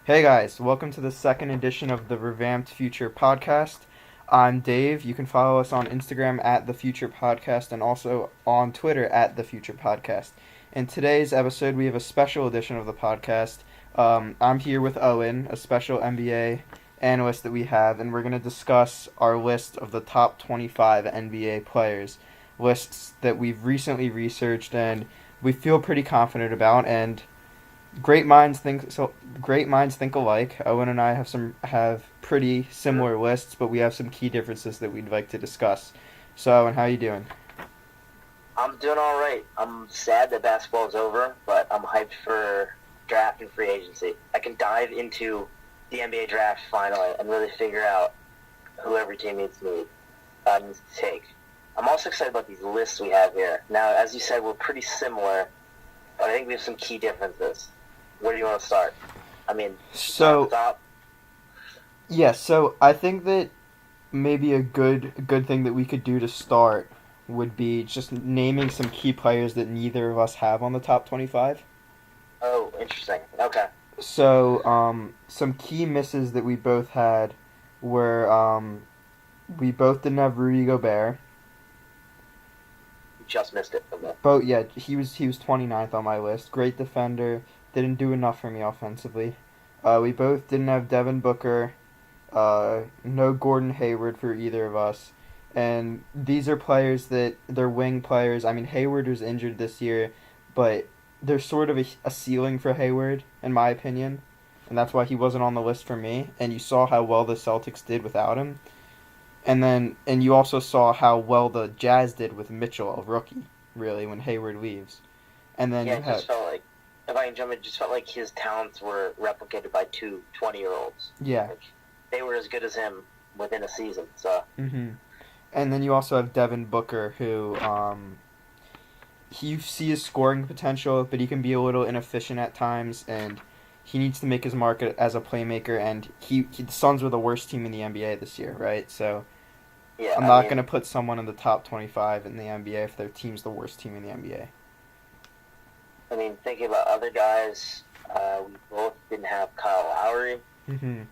Hey guys, welcome to the second edition of the Revamped Future Podcast. I'm Dave. You can follow us on Instagram at The Future Podcast and also on Twitter at The Future Podcast. In today's episode, we have a special edition of the podcast. I'm here with Owen, a special NBA analyst that we have, and we're going to discuss our list of the top 25 NBA players. Lists that we've recently researched and we feel pretty confident about, and great minds think alike. Owen and I have pretty similar lists, but we have some key differences that we'd like to discuss. So, Owen, how are you doing? I'm doing all right. I'm sad that basketball's over, but I'm hyped for draft and free agency. I can dive into the NBA draft finally and really figure out who every team needs to take. I'm also excited about these lists we have here. Now, as you said, we're pretty similar, but I think we have some key differences. Where do you want to start? I mean, start at the top. So I think that maybe a good thing that we could do to start would be just naming some key players that neither of us have on the top 25. Oh, interesting. Okay. So, some key misses that we both had were we both didn't have Rudy Gobert. You just missed it. Both, yeah, he was 29th on my list. Great defender, didn't do enough for me offensively. We both didn't have Devin Booker. No Gordon Hayward for either of us. And these are players that they're wing players. I mean, Hayward was injured this year, but there's sort of a ceiling for Hayward, in my opinion, and that's why he wasn't on the list for me. And you saw how well the Celtics did without him, and you also saw how well the Jazz did with Mitchell, a rookie, really, when Hayward leaves. And then Yeah, you it have just felt like, if I can jump in, it just felt like his talents were replicated by two 20-year-olds. yeah, Like, they were as good as him within a season. So hmm and then you also have Devin Booker, who you see his scoring potential, but he can be a little inefficient at times, and he needs to make his mark as a playmaker. And the Suns were the worst team in the NBA this year, right? So yeah, I'm not going to put someone in the top 25 in the NBA if their team's the worst team in the NBA. I mean, thinking about other guys, we both didn't have Kyle Lowry. Mm-hmm.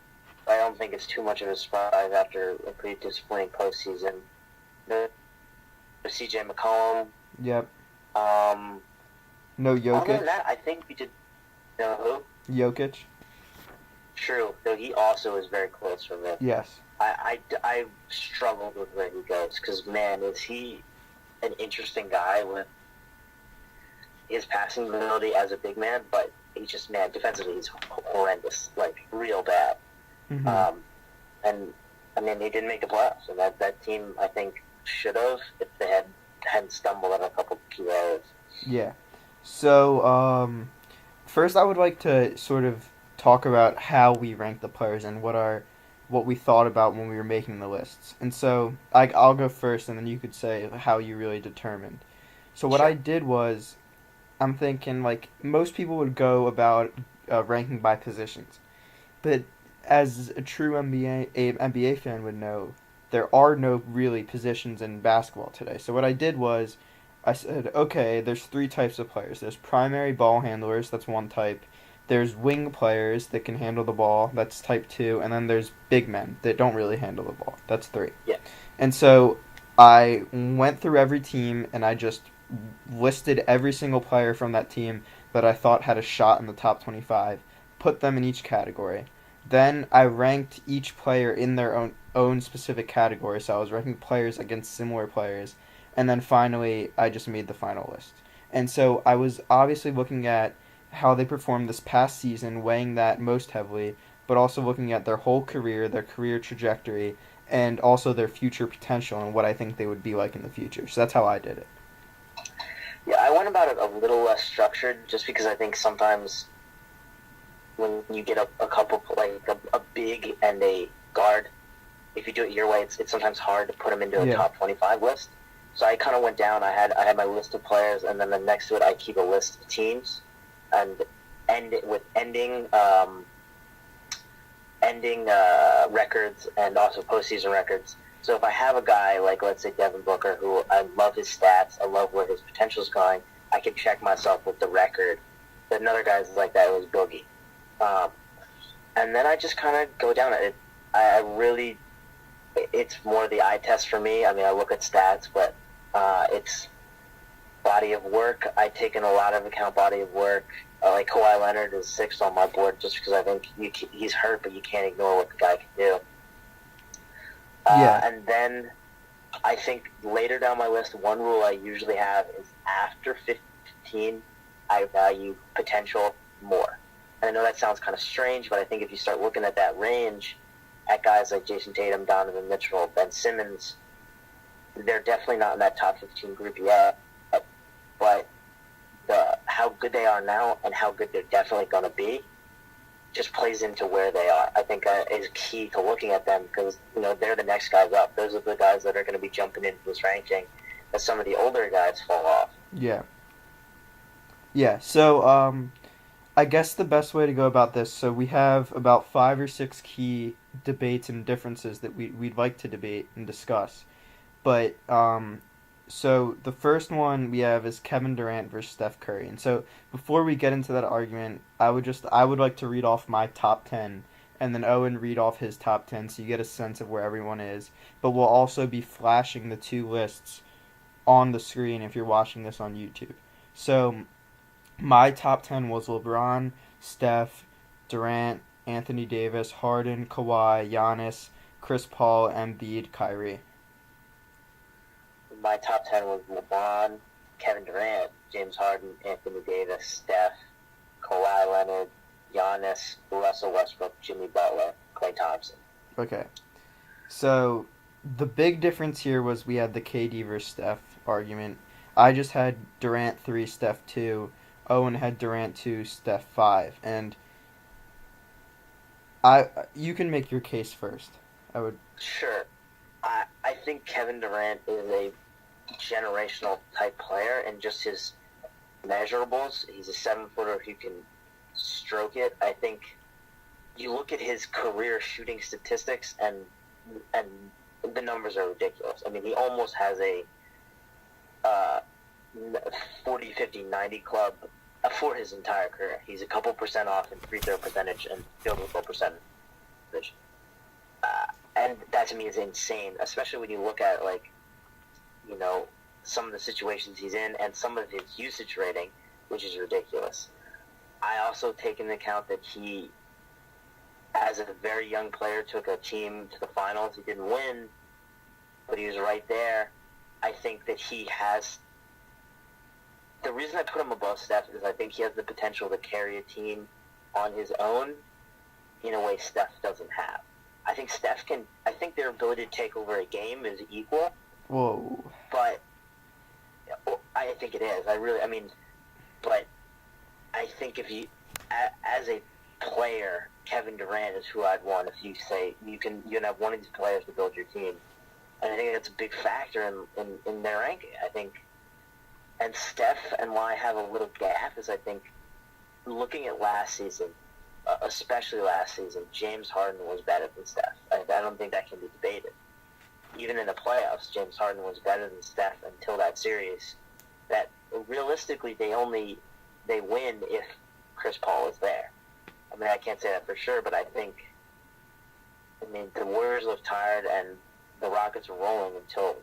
I don't think it's too much of a surprise after a pretty disappointing postseason. The C.J. McCollum. Yep. Um, No Other than Jokic. that, I think we did. No, Jokic. true. Though he also is very close for me. Yes. I struggled with where he goes because, man, is he an interesting guy with his passing ability as a big man, but he's just, man, defensively he's horrendous, like real bad. Mm-hmm. And I mean, they didn't make the playoffs, and that team I think should have if they hadn't stumbled on a couple key areas. Yeah. So, first I would like to sort of talk about how we rank the players and what we thought about when we were making the lists. And so, I'll go first, and then you could say how you really determined. So what Sure. I did was, I'm thinking like most people would go about ranking by positions, but as a true NBA fan would know, there are no really positions in basketball today. So what I did was, I said, okay, there's three types of players. There's primary ball handlers, that's one type. There's wing players that can handle the ball, that's type two, and then there's big men that don't really handle the ball. That's three. Yeah. And so I went through every team and I just listed every single player from that team that I thought had a shot in the top 25, put them in each category. Then I ranked each player in their own specific category, so I was ranking players against similar players, and then finally I just made the final list. And so I was obviously looking at how they performed this past season, weighing that most heavily, but also looking at their whole career, their career trajectory, and also their future potential and what I think they would be like in the future. So that's how I did it. Yeah, I went about it a little less structured just because I think sometimes when you get a couple, like a big and a guard, if you do it your way, it's sometimes hard to put them into a Yeah. top 25 list. So I kind of went down. I had my list of players, and then next to it, I keep a list of teams, and end it with ending records and also postseason records. So if I have a guy like, let's say, Devin Booker, who I love his stats, I love where his potential is going, I can check myself with the record. But another guy's like that was Boogie. And then I just kind of go down it. I really, it's more the eye test for me. I mean, I look at stats, but it's body of work. I take in a lot of account body of work. Like Kawhi Leonard is sixth on my board just because I think he's hurt, but you can't ignore what the guy can do. Yeah. And then I think later down my list, one rule I usually have is after 15, I value potential more. And I know that sounds kind of strange, but I think if you start looking at that range, at guys like Jason Tatum, Donovan Mitchell, Ben Simmons, they're definitely not in that top 15 group yet. But how good they are now and how good they're definitely going to be just plays into where they are. I think is key to looking at them because they're the next guys up. Those are the guys that are going to be jumping into this ranking as some of the older guys fall off. Yeah. Yeah. So I guess the best way to go about this. So we have about 5 or 6 key debates and differences that we'd like to debate and discuss. But so the first one we have is Kevin Durant versus Steph Curry. And so before we get into that argument, I would like to read off my top 10 and then Owen read off his top 10 so you get a sense of where everyone is. But we'll also be flashing the two lists on the screen if you're watching this on YouTube. So my top 10 was LeBron, Steph, Durant, Anthony Davis, Harden, Kawhi, Giannis, Chris Paul, Embiid, Kyrie. My top 10 was LeBron, Kevin Durant, James Harden, Anthony Davis, Steph, Kawhi Leonard, Giannis, Russell Westbrook, Jimmy Butler, Klay Thompson. Okay. So the big difference here was we had the KD versus Steph argument. I just had Durant 3, Steph 2. Owen had Durant 2, Steph 5. And you can make your case first. I would. Sure. I think Kevin Durant is a generational type player and just his measurables. He's a 7-footer who can stroke it. I think you look at his career shooting statistics and the numbers are ridiculous. I mean, he almost has a 40, 50, 90 club for his entire career. He's a couple percent off in free throw percentage and field goal percentage. And that to me is insane, especially when you look at some of the situations he's in and some of his usage rating, which is ridiculous. I also take into account that he, as a very young player, took a team to the finals. He didn't win, but he was right there. I think that he has... The reason I put him above Steph is I think he has the potential to carry a team on his own in a way Steph doesn't have. I think their ability to take over a game is equal. Whoa. But I think it is. But I think if you, as a player, Kevin Durant is who I'd want if you say you can have one of these players to build your team. And I think that's a big factor in their ranking. I think, and Steph and why I have a little gap is I think looking at last season, especially last season, James Harden was better than Steph. I don't think that can be debated. Even in the playoffs, James Harden was better than Steph until that series. That realistically, they win if Chris Paul is there. I mean, I can't say that for sure, but I mean, the Warriors looked tired and the Rockets were rolling until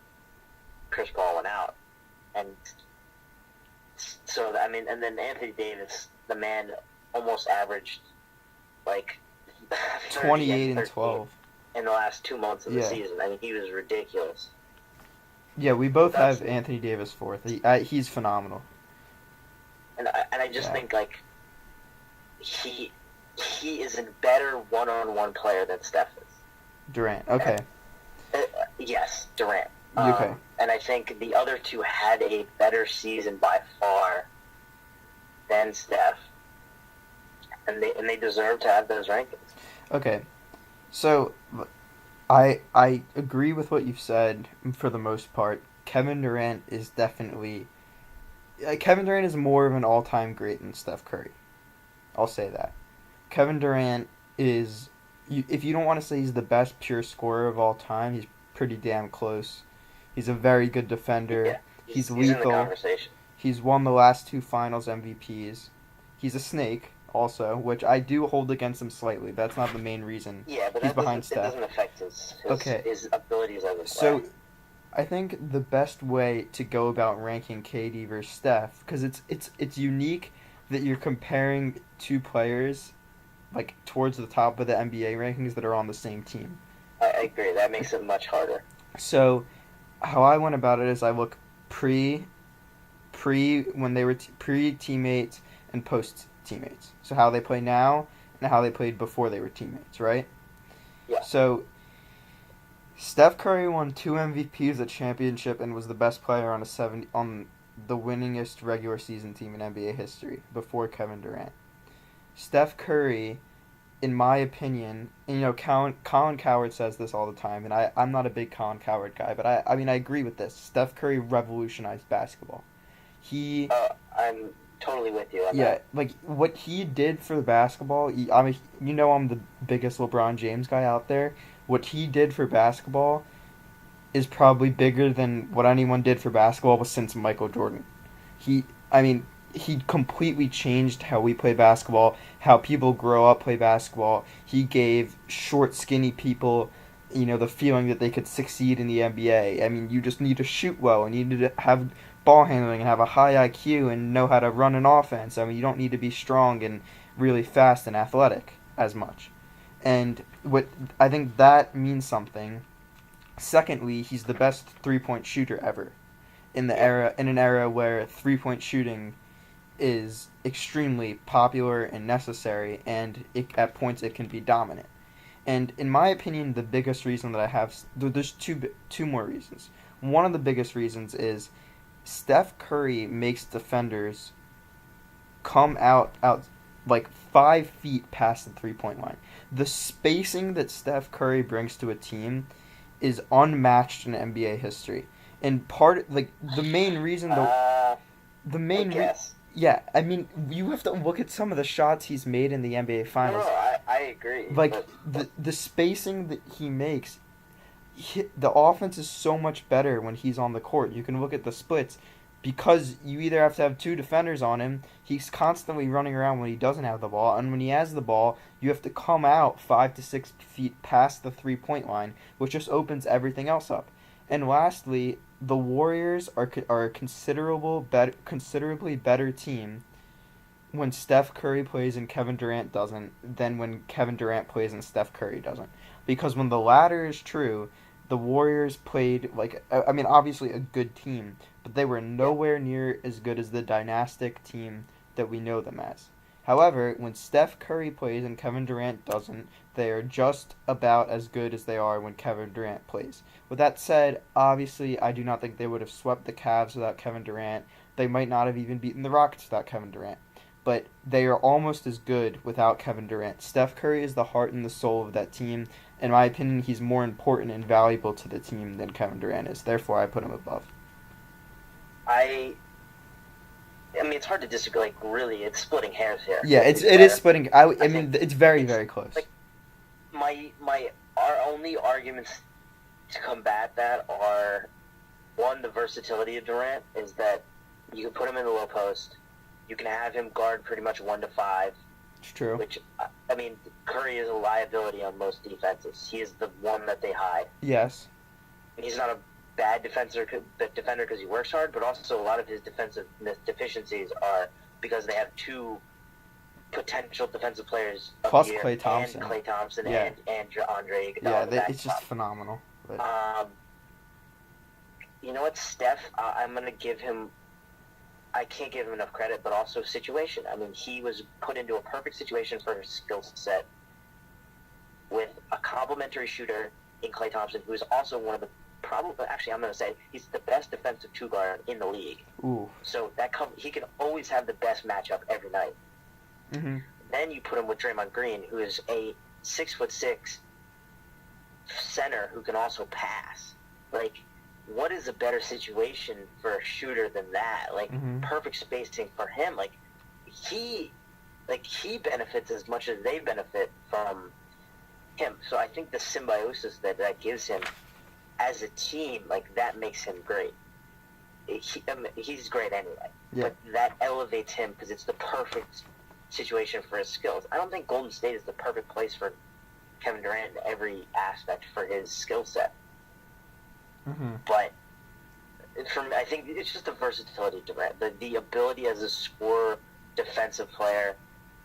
Chris Paul went out. And so, I mean, and then Anthony Davis, the man almost averaged 28 and 12 in the last 2 months of the season. I mean, he was ridiculous. Yeah, we both have Anthony Davis fourth. He's phenomenal. And I just think he is a better one-on-one player than Steph is. Durant. Okay. Yes, Durant. Okay. And I think the other two had a better season by far than Steph. And they deserve to have those rankings. Okay. So I agree with what you've said for the most part. Kevin Durant is definitely Kevin Durant is more of an all-time great than Steph Curry. I'll say that. Kevin Durant is, if you don't want to say he's the best pure scorer of all time, he's pretty damn close. He's a very good defender. Yeah, he's lethal. In the conversation. He's won the last 2 finals MVPs. He's a snake, also, which I do hold against him slightly. That's not the main reason Yeah, but he's that behind doesn't it Steph. doesn't affect his his, Okay, his abilities as a player. so I think the best way to go about ranking KD versus Steph, because it's unique that you're comparing two players like towards the top of the NBA rankings that are on the same team. I agree. That makes it much harder. So how I went about it is I look pre pre when they were pre teammates and post teammates. So how they play now and how they played before they were teammates, right? Yeah. So Steph Curry won two MVPs at championship and was the best player on on the winningest regular season team in NBA history before Kevin Durant. Steph Curry, in my opinion, and, Colin Coward says this all the time, and I'm not a big Colin Coward guy, but I mean I agree with this. Steph Curry revolutionized basketball. He I'm totally with you on Yeah, that. like what he did for the basketball. I mean, I'm the biggest LeBron James guy out there. What he did for basketball is probably bigger than what anyone did for basketball since Michael Jordan. I mean, he completely changed how we play basketball, how people grow up play basketball. He gave short, skinny people, the feeling that they could succeed in the NBA. I mean, you just need to shoot well and you need to have ball handling and have a high IQ and know how to run an offense. I mean, you don't need to be strong and really fast and athletic as much. And what I think that means something. Secondly, he's the best three-point shooter ever Yeah. in an era where three-point shooting is extremely popular and necessary, and at points it can be dominant. And in my opinion, the biggest reason that I have there's two more reasons. One of the biggest reasons is Steph Curry makes defenders come out like 5 feet past the 3 point line. The spacing that Steph Curry brings to a team is unmatched in NBA history. And the main reason Uh, the I main re- guess. yeah, I mean you have to look at some of the shots he's made in the NBA No, finals. I agree, Like but the spacing that he makes, the offense is so much better when he's on the court. You can look at the splits because you either have to have two defenders on him. He's constantly running around when he doesn't have the ball, and when he has the ball, you have to come out 5 to 6 feet past the 3 point line, which just opens everything else up. And lastly, the Warriors are a considerably better team when Steph Curry plays and Kevin Durant doesn't than when Kevin Durant plays and Steph Curry doesn't. Because when the latter is true, the Warriors played like I mean obviously a good team, but they were yeah. nowhere near as good as the dynastic team that we know them as. However, when Steph Curry plays and Kevin Durant doesn't, they are just about as good as they are when Kevin Durant plays. With that said, obviously I do not think they would have swept the Cavs without Kevin Durant. They might not have even beaten the Rockets without Kevin Durant, but they are almost as good without Kevin Durant. Steph Curry is the heart and the soul of that team. In my opinion, he's more important and valuable to the team than Kevin Durant is. Therefore, I put him above. I I mean, it's hard to disagree. Like, really, it's splitting hairs here. Yeah, Who's it is better? splitting. I I think mean, it's very it's very close. like my our only arguments to combat that are one, the versatility of Durant is that you can put him in the low post, you can have him guard pretty much 1 to 5, It's true. which I mean, Curry is a liability on most defenses. He is the one that they hide. Yes. He's not a bad defender because he works hard, but also a lot of his defensive deficiencies are because they have two potential defensive players of Plus the year, Klay Thompson. and Klay Thompson Yeah. and Andre Yeah, Iguodala in the it's just backstop. phenomenal. But You know what, Steph? I'm gonna give him. I can't give him enough credit, but also situation. I mean, he was put into a perfect situation for his skill set with a complimentary shooter in Klay Thompson, who is also one of the probably. Actually, I'm gonna say he's the best defensive two guard in the league. ooh. So he can always have the best matchup every night. Mhm. Then you put him with Draymond Green, who is a 6'6" center who can also pass. Like, what is a better situation for a shooter than that? Like, Mhm. perfect spacing for him. He benefits as much as they benefit from him. So I think the symbiosis that gives him as a team, like, that makes him great. He's great anyway. Yeah. But that elevates him because it's the perfect situation for his skills. I don't think Golden State is the perfect place for Kevin Durant in every aspect for his skill set. Mm-hmm. But I think it's just the versatility of Durant, the ability as a scorer, defensive player,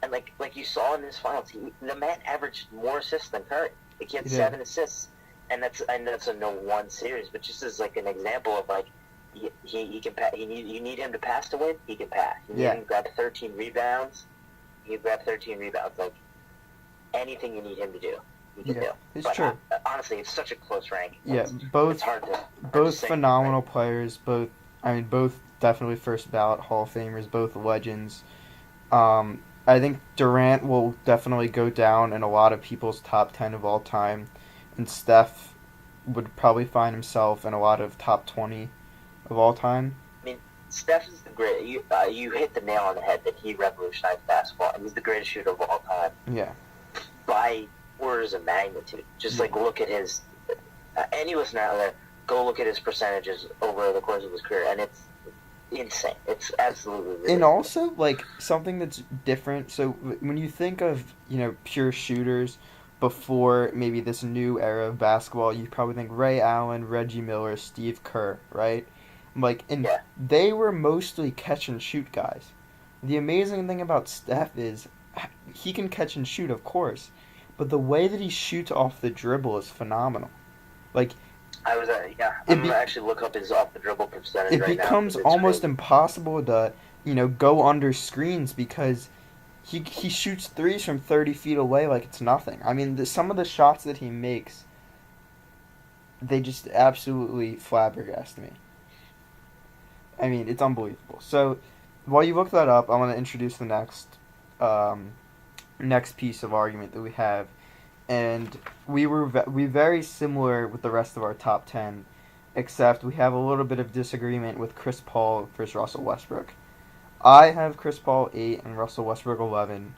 and like you saw in this finals, the man averaged more assists than Curry. Like he had He did. 7 assists, and that's a no one series, but just as like an example of like he can pass. You need him to pass to win. He can pass. You need Yeah. him to grab 13 rebounds. He can grab 13 rebounds. Like anything you need him to do, he can Yeah, do. it's But true. honestly, it's such a close rank. Yeah, It's both hard to both say. phenomenal Right? players. Both definitely first ballot Hall of Famers. Both legends. I think Durant will definitely go down in a lot of people's top 10 of all time, and Steph would probably find himself in a lot of top 20 of all time. I mean, Steph is the great. You hit the nail on the head that he revolutionized basketball, and he's the greatest shooter of all time Yeah, by orders of magnitude. Just yeah, like look at his. Any listener out there, go look at his percentages over the course of his career, and it's insane. It's absolutely and ridiculous. also like something that's different. So when you think of pure shooters before maybe this new era of basketball, you probably think Ray Allen, Reggie Miller, Steve Kerr, right? And Yeah, they were mostly catch and shoot guys. The amazing thing about Steph is he can catch and shoot, of course, but the way that he shoots off the dribble is phenomenal. Like I was. Yeah, it I'm be gonna actually look up his off the dribble percentage it right now becomes because it's almost crazy. impossible to go under screens because he shoots threes from 30 feet away like it's nothing. I mean, some of the shots that he makes, they just absolutely flabbergast me. I mean, it's unbelievable. So, while you look that up, I want to introduce the um, next piece of argument that we have, and we very similar with the rest of our top 10, except we have a little bit of disagreement with Chris Paul versus Russell Westbrook. I have Chris Paul 8 and Russell Westbrook 11.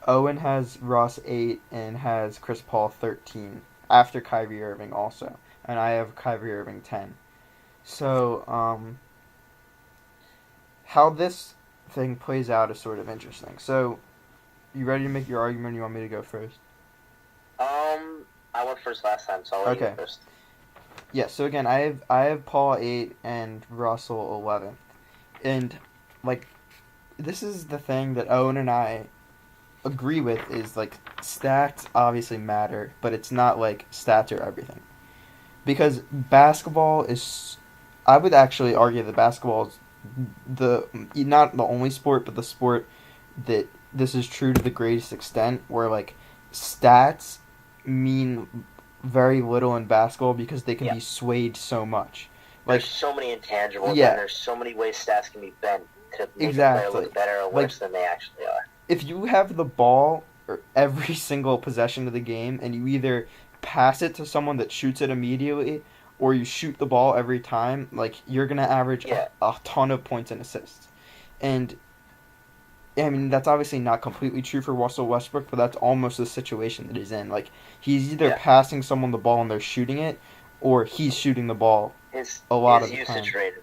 Owen has Russ 8 and has Chris Paul 13 after Kyrie Irving also, and I have Kyrie Irving 10. So, how this thing plays out is sort of interesting. So, you ready to make your argument? Or you want me to go first? I went first last time, so I'll let you go Okay. first. Yeah. So again, I have Paul 8 and Russell 11, and like this is the thing that Owen and I agree with is like stats obviously matter, but it's not like stats are everything. Because basketball is, I would actually argue that basketball is the not the only sport, but the sport that this is true to the greatest extent, where like stats mean very little in basketball because they can Yeah, be swayed so much. there's Like, so many intangibles, and yeah, there's so many ways stats can be bent to make a player exactly. look better or Like, worse than they actually are. if you have the ball or every single possession of the game and you either pass it to someone that shoots it immediately or you shoot the ball every time, like you're gonna average Yeah, a ton of points and assists. And I mean that's obviously not completely true for Russell Westbrook, but that's almost the situation that he's in. Like he's either yeah. passing someone the ball and they're shooting it, or he's shooting the ball His a lot his of the time. usage rate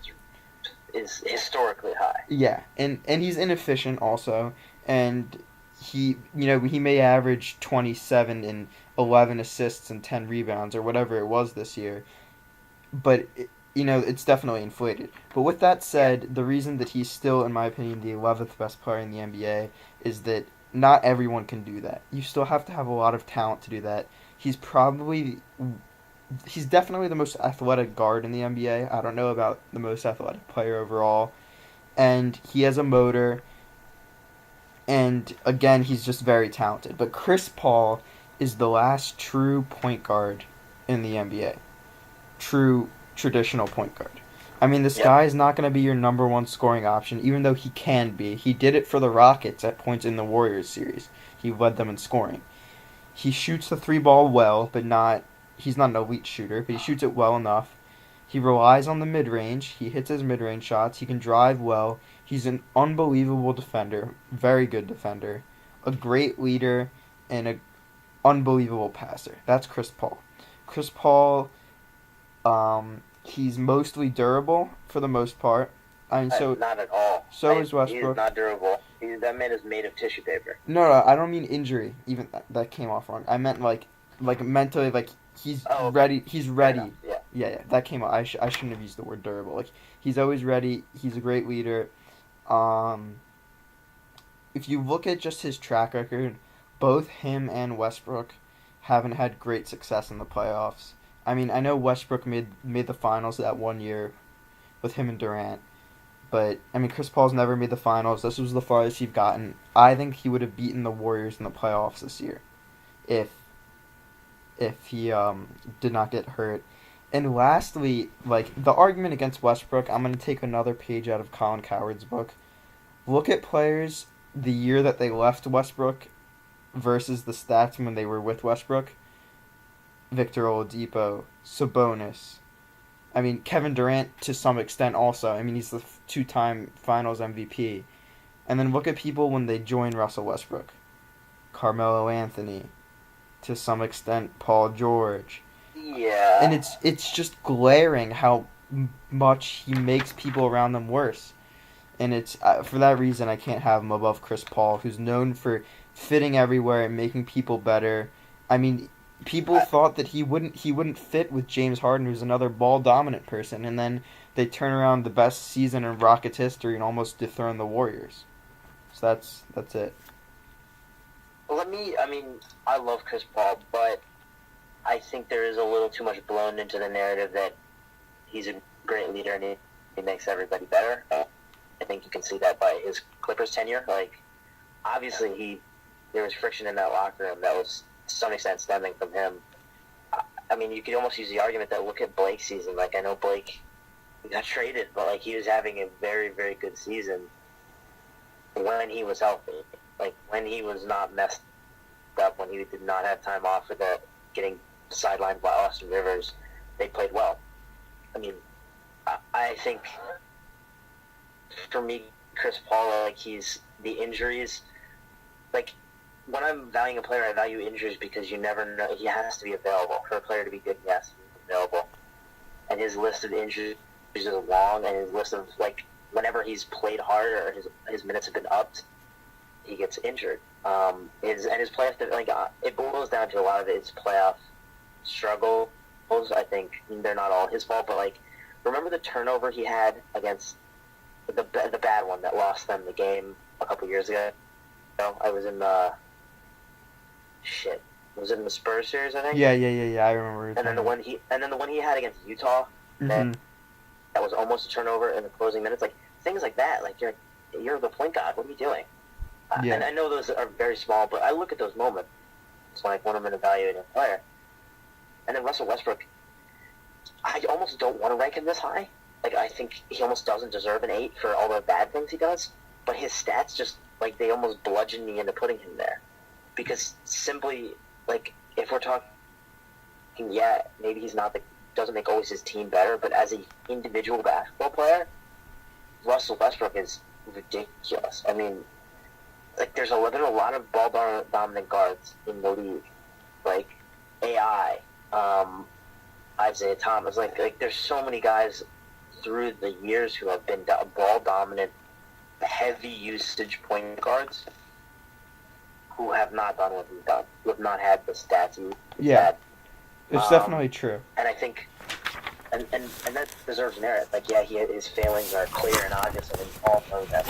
is historically high. Yeah, and he's inefficient also, and he may average 27 and 11 assists and 10 rebounds or whatever it was this year, but it's definitely inflated. But with that Yeah, said, the reason that he's still, in my opinion, the 11th best player in the NBA is that not everyone can do that. You still have to have a lot of talent to do that. He's probably he's definitely the most athletic guard in the NBA. I don't know about the most athletic player overall, and he has a motor, and again he's just very talented. But Chris Paul is the last true point guard in the NBA. True traditional point guard. I mean, this yeah, guy is not going to be your number one scoring option, even though he can be. He did it for the Rockets at points in the Warriors series. He led them in scoring. He shoots the three ball well, but not. He's not an elite shooter, but he shoots it well enough. He relies on the mid range. He hits his mid range shots. He can drive well. He's an unbelievable defender, very good defender, a great leader, and an unbelievable passer. That's Chris Paul. Chris Paul, he's mostly durable for the most part. I mean, Not at all. so is He is Westbrook. not durable. That man is made of tissue paper. No, I don't mean injury. Even that came off wrong. I meant like mentally, like he's Oh, okay. ready. He's Fair enough. ready. Yeah. Yeah, that came out. I shouldn't have used the word durable. Like he's always ready. He's a great leader. Um, if you look at just his track record, both him and Westbrook haven't had great success in the playoffs. I mean, I know Westbrook made the finals that one year with him and Durant, but I mean, Chris Paul's never made the finals. This was the farthest he'd gotten. I think he would have beaten the Warriors in the playoffs this year if he did not get hurt. And lastly, like the argument against Westbrook, I'm gonna take another page out of Colin Cowherd's book. Look at players the year that they left Westbrook versus the stats when they were with Westbrook. Victor Oladipo, Sabonis. I mean, Kevin Durant to some extent also. I mean, he's the two-time Finals MVP. And then look at people when they join Russell Westbrook. Carmelo Anthony, to some extent Paul George. Yeah. And it's just glaring how much he makes people around them worse. And it's for that reason I can't have him above Chris Paul, who's known for fitting everywhere and making people better. I mean, people thought that he wouldn't fit with James Harden, who's another ball dominant person, and then they turn around the best season in Rockets history and almost dethrone the Warriors. So that's it. I mean, I love Chris Paul, but I think there is a little too much blown into the narrative that he's a great leader and he makes everybody better. I think you can see that by his Clippers tenure. Like, obviously, there was friction in that locker room that was to some extent stemming from him. I mean, you could almost use the argument that look at Blake's season. Like, I know Blake got traded, but like he was having a very, very good season when he was healthy. Like when he was not messed up, when he did not have time off for the getting sidelined by Austin Rivers, they played well. I mean, I think for me, Chris Paul, like he's the injuries. Like when I'm valuing a player, I value injuries because you never know. He has to be available. For a player to be good, he has to be available. And his list of injuries is long, and his list of like whenever he's played hard or his minutes have been upped, he gets injured. His playoff, like it boils down to a lot of it's playoff struggles. I think they're not all his fault, but like remember the turnover he had against the bad one that lost them the game a couple years ago. I was in the shit. Was it in the Spurs series? I think. Yeah. I remember. And then the one he had against Utah. That was almost a turnover in the closing minutes. Like things like that. Like you're the point guard. What are you doing? Yeah. And I know those are very small, but I look at those moments like when I'm evaluating a player. And then Russell Westbrook, I almost don't want to rank him this high. Like I think he almost doesn't deserve an 8 for all the bad things he does. But his stats just like they almost bludgeon me into putting him there, because simply like if we're talking, yeah, maybe he's not doesn't make always his team better, but as an individual basketball player, Russell Westbrook is ridiculous. I mean, like there are a lot of ball dominant guards in the league, like AI, Isaiah Thomas. Like there's so many guys through the years who have been ball dominant, heavy usage point guards who have not done what he's done, who have not had the stats he's had. It's definitely true. And I think, and that deserves merit. Like, yeah, his failings are clear and obvious, and we all know them.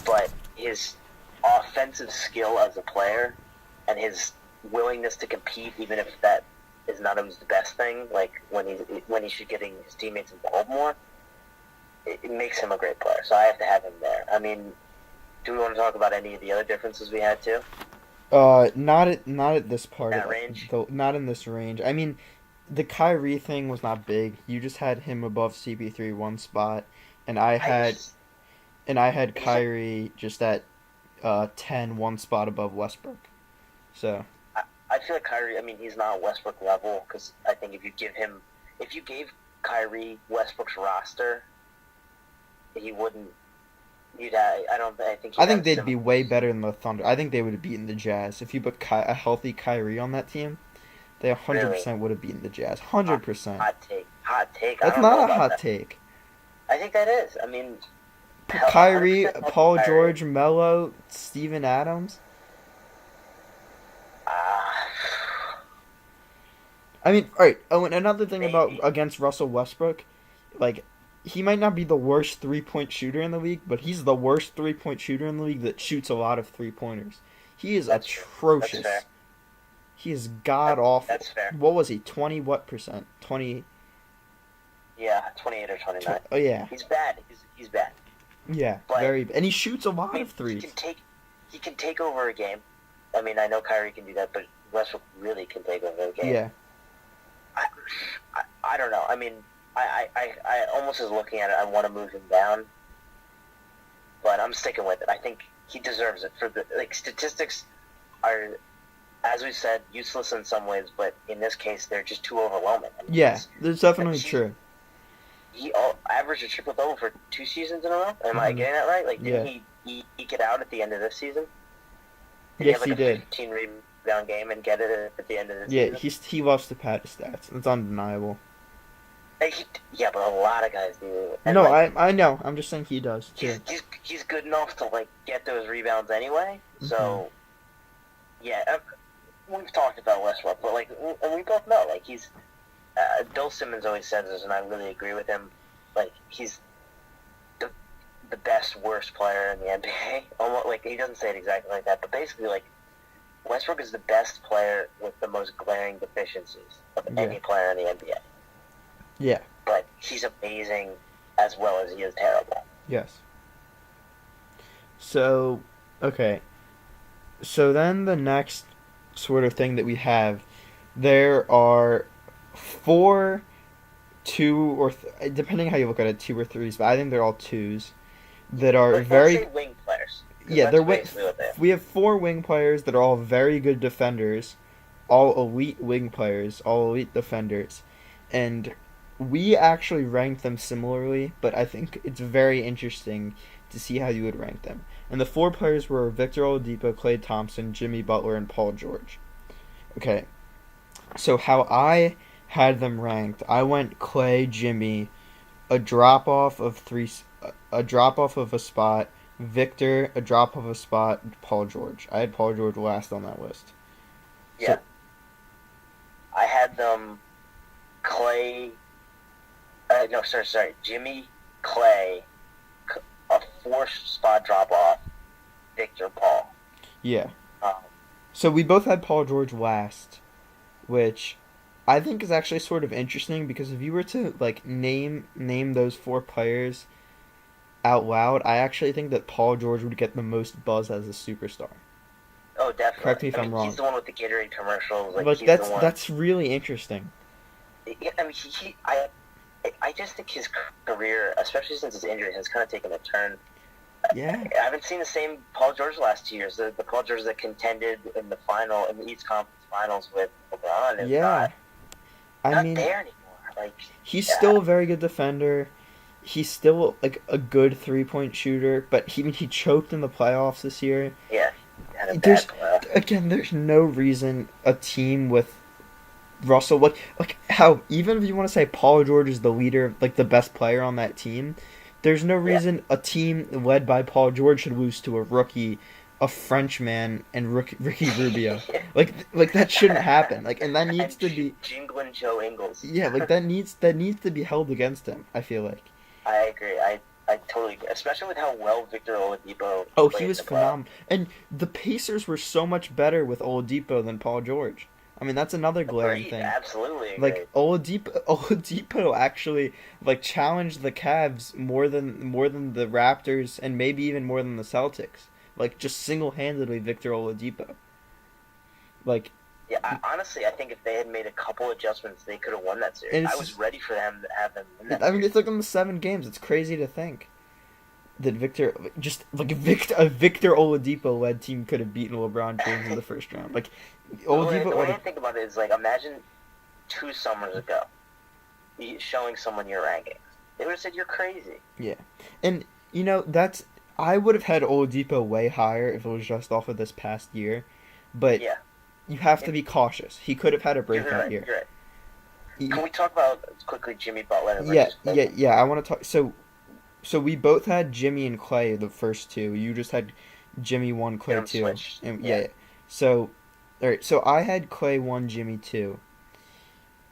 But his offensive skill as a player and his willingness to compete, even if that is not always the best thing, like when he should getting his teammates involved more, it makes him a great player. So I have to have him there. I mean, do we want to talk about any of the other differences we had too? Not at this part That of range? not in this range. I mean, the Kyrie thing was not big. You just had him above CP3 one spot, and I had Kyrie just at 10 one spot above Westbrook. So I feel like Kyrie. I mean, he's not Westbrook level because I think if you gave Kyrie Westbrook's roster, he wouldn't. I think they'd be way better than the Thunder. I think they would have beaten the Jazz if you put a healthy Kyrie on that team. They 100% would have beaten the Jazz. 100%. Hot take. That's not a hot take. I think that is. I mean, Kyrie, 100% healthy Paul Kyrie. George, Melo, Steven Adams. Uh, I mean, all right. Oh, and another thing about maybe. against Russell Westbrook, like he might not be the worst 3-point shooter in the league, but he's the worst 3-point shooter in the league that shoots a lot of 3-pointers. He is That's true. That's atrocious. fair. He is god awful. That's fair. What was he? 20 what percent? 20. Yeah, 28 or 29. Oh yeah, He's bad. He's bad. yeah, But very. And he shoots a I lot mean, of threes. he can take over a game. I mean, I know Kyrie can do that, but Westbrook really can take over a game. Yeah, I, I don't know. I mean, I almost as looking at it, I want to move him down, but I'm sticking with it. I think he deserves it for the statistics are, as we said, useless in some ways, but in this case, they're just too overwhelming. I mean, yeah, that's definitely true. he averaged a triple double for 2 seasons in a row. Am I Hmm. getting that right? Like, Yeah, didn't he eke it out at the end of this season? Did he have yes, like he a did. 15 rebound game and get it at the end of the Yeah, season? he loves to pad his stats. It's undeniable. Yeah, but a lot of guys do. And No, like, I know. I'm just saying he does too. he's good enough to like get those rebounds anyway. Hmm. So yeah, we've talked about Westbrook, but like, and we both know like he's. Bill Simmons always says this, and I really agree with him. Like he's the best worst player in the NBA. Almost like he doesn't say it exactly like that, but basically like Westbrook is the best player with the most glaring deficiencies of Yeah, any player in the NBA. yeah, But he's amazing as well as he is terrible. yes. So, okay. So then the next sort of thing that we have, there are four, two or depending how you look at it, two or threes, but I think they're all twos that are Let's say very. wing players, because Yeah, that's they're basically what they are. we have four wing players that are all very good defenders, all elite wing players, all elite defenders, and we actually rank them similarly, but I think it's very interesting to see how you would rank them. And the four players were Victor Oladipo, Klay Thompson, Jimmy Butler, and Paul George. Okay, so how I had them ranked, I went Klay, Jimmy, a drop off of a drop off of a spot, Victor, a drop of a spot, Paul George. I had Paul George last on that list. Yeah, So I had them Clay. No, sorry, Jimmy, Clay, a 4 spot drop off, Victor, Paul. yeah, Um, so we both had Paul George last, which I think is actually sort of interesting because if you were to like name those four players out loud, I actually think that Paul George would get the most buzz as a superstar. oh, Correct definitely. me if I I'm mean, he's wrong. the one with the Gatorade commercials. Like Like he's the one. that's really interesting. Yeah, I mean, I just think his career, especially since his injury, has kind of taken a turn. Yeah, I haven't seen the same Paul George the last 2 years. The Paul George that contended in the East Conference Finals with LeBron is yeah. I not mean, there anymore. Like, he's yeah, still a very good defender. He's still like a good 3-point shooter, but he choked in the playoffs this year. yeah, had a bad There's playoff. again, there's no reason a team with Russell like how even if you want to say Paul George is the leader, like the best player on that team, there's no Yeah. reason a team led by Paul George should lose to a rookie, a Frenchman, and Ricky Rubio. Like that shouldn't happen. Like and that needs And to be Jingling Joe Ingles. yeah, like that needs to be held against him. I feel like. I agree. I totally agree. Especially with how well Victor Oladipo Oh, he played in was the playoffs. phenomenal. And the Pacers were so much better with Oladipo than Paul George. I mean, that's another glaring Agreed. thing. Absolutely agreed. Like Oladipo actually like challenged the Cavs more than the Raptors and maybe even more than the Celtics. Like just single-handedly Victor Oladipo. Like Yeah, honestly, I think if they had made a couple adjustments, they could have won that series. and I it's was just, ready for them to have them win that I mean, series. it took them 7 games. It's crazy to think that a Victor Oladipo led team could have beaten LeBron James in the first round. Like The Oladipo would way I have think about it is like, imagine 2 summers ago, showing someone your rankings. They would have said you're crazy. yeah. And that's I would have had Oladipo way higher if it was just off of this past year, but Yeah, you have to be cautious. He could have had a you're breakout right. year. You're right. He- Can we talk about quickly Jimmy Butler? yeah, yeah, yeah. I want to talk. So So we both had Jimmy and Clay the first two. You just had Jimmy one, Get Clay them two, switched. and Yeah. yeah. So, all right. So I had Clay one, Jimmy two,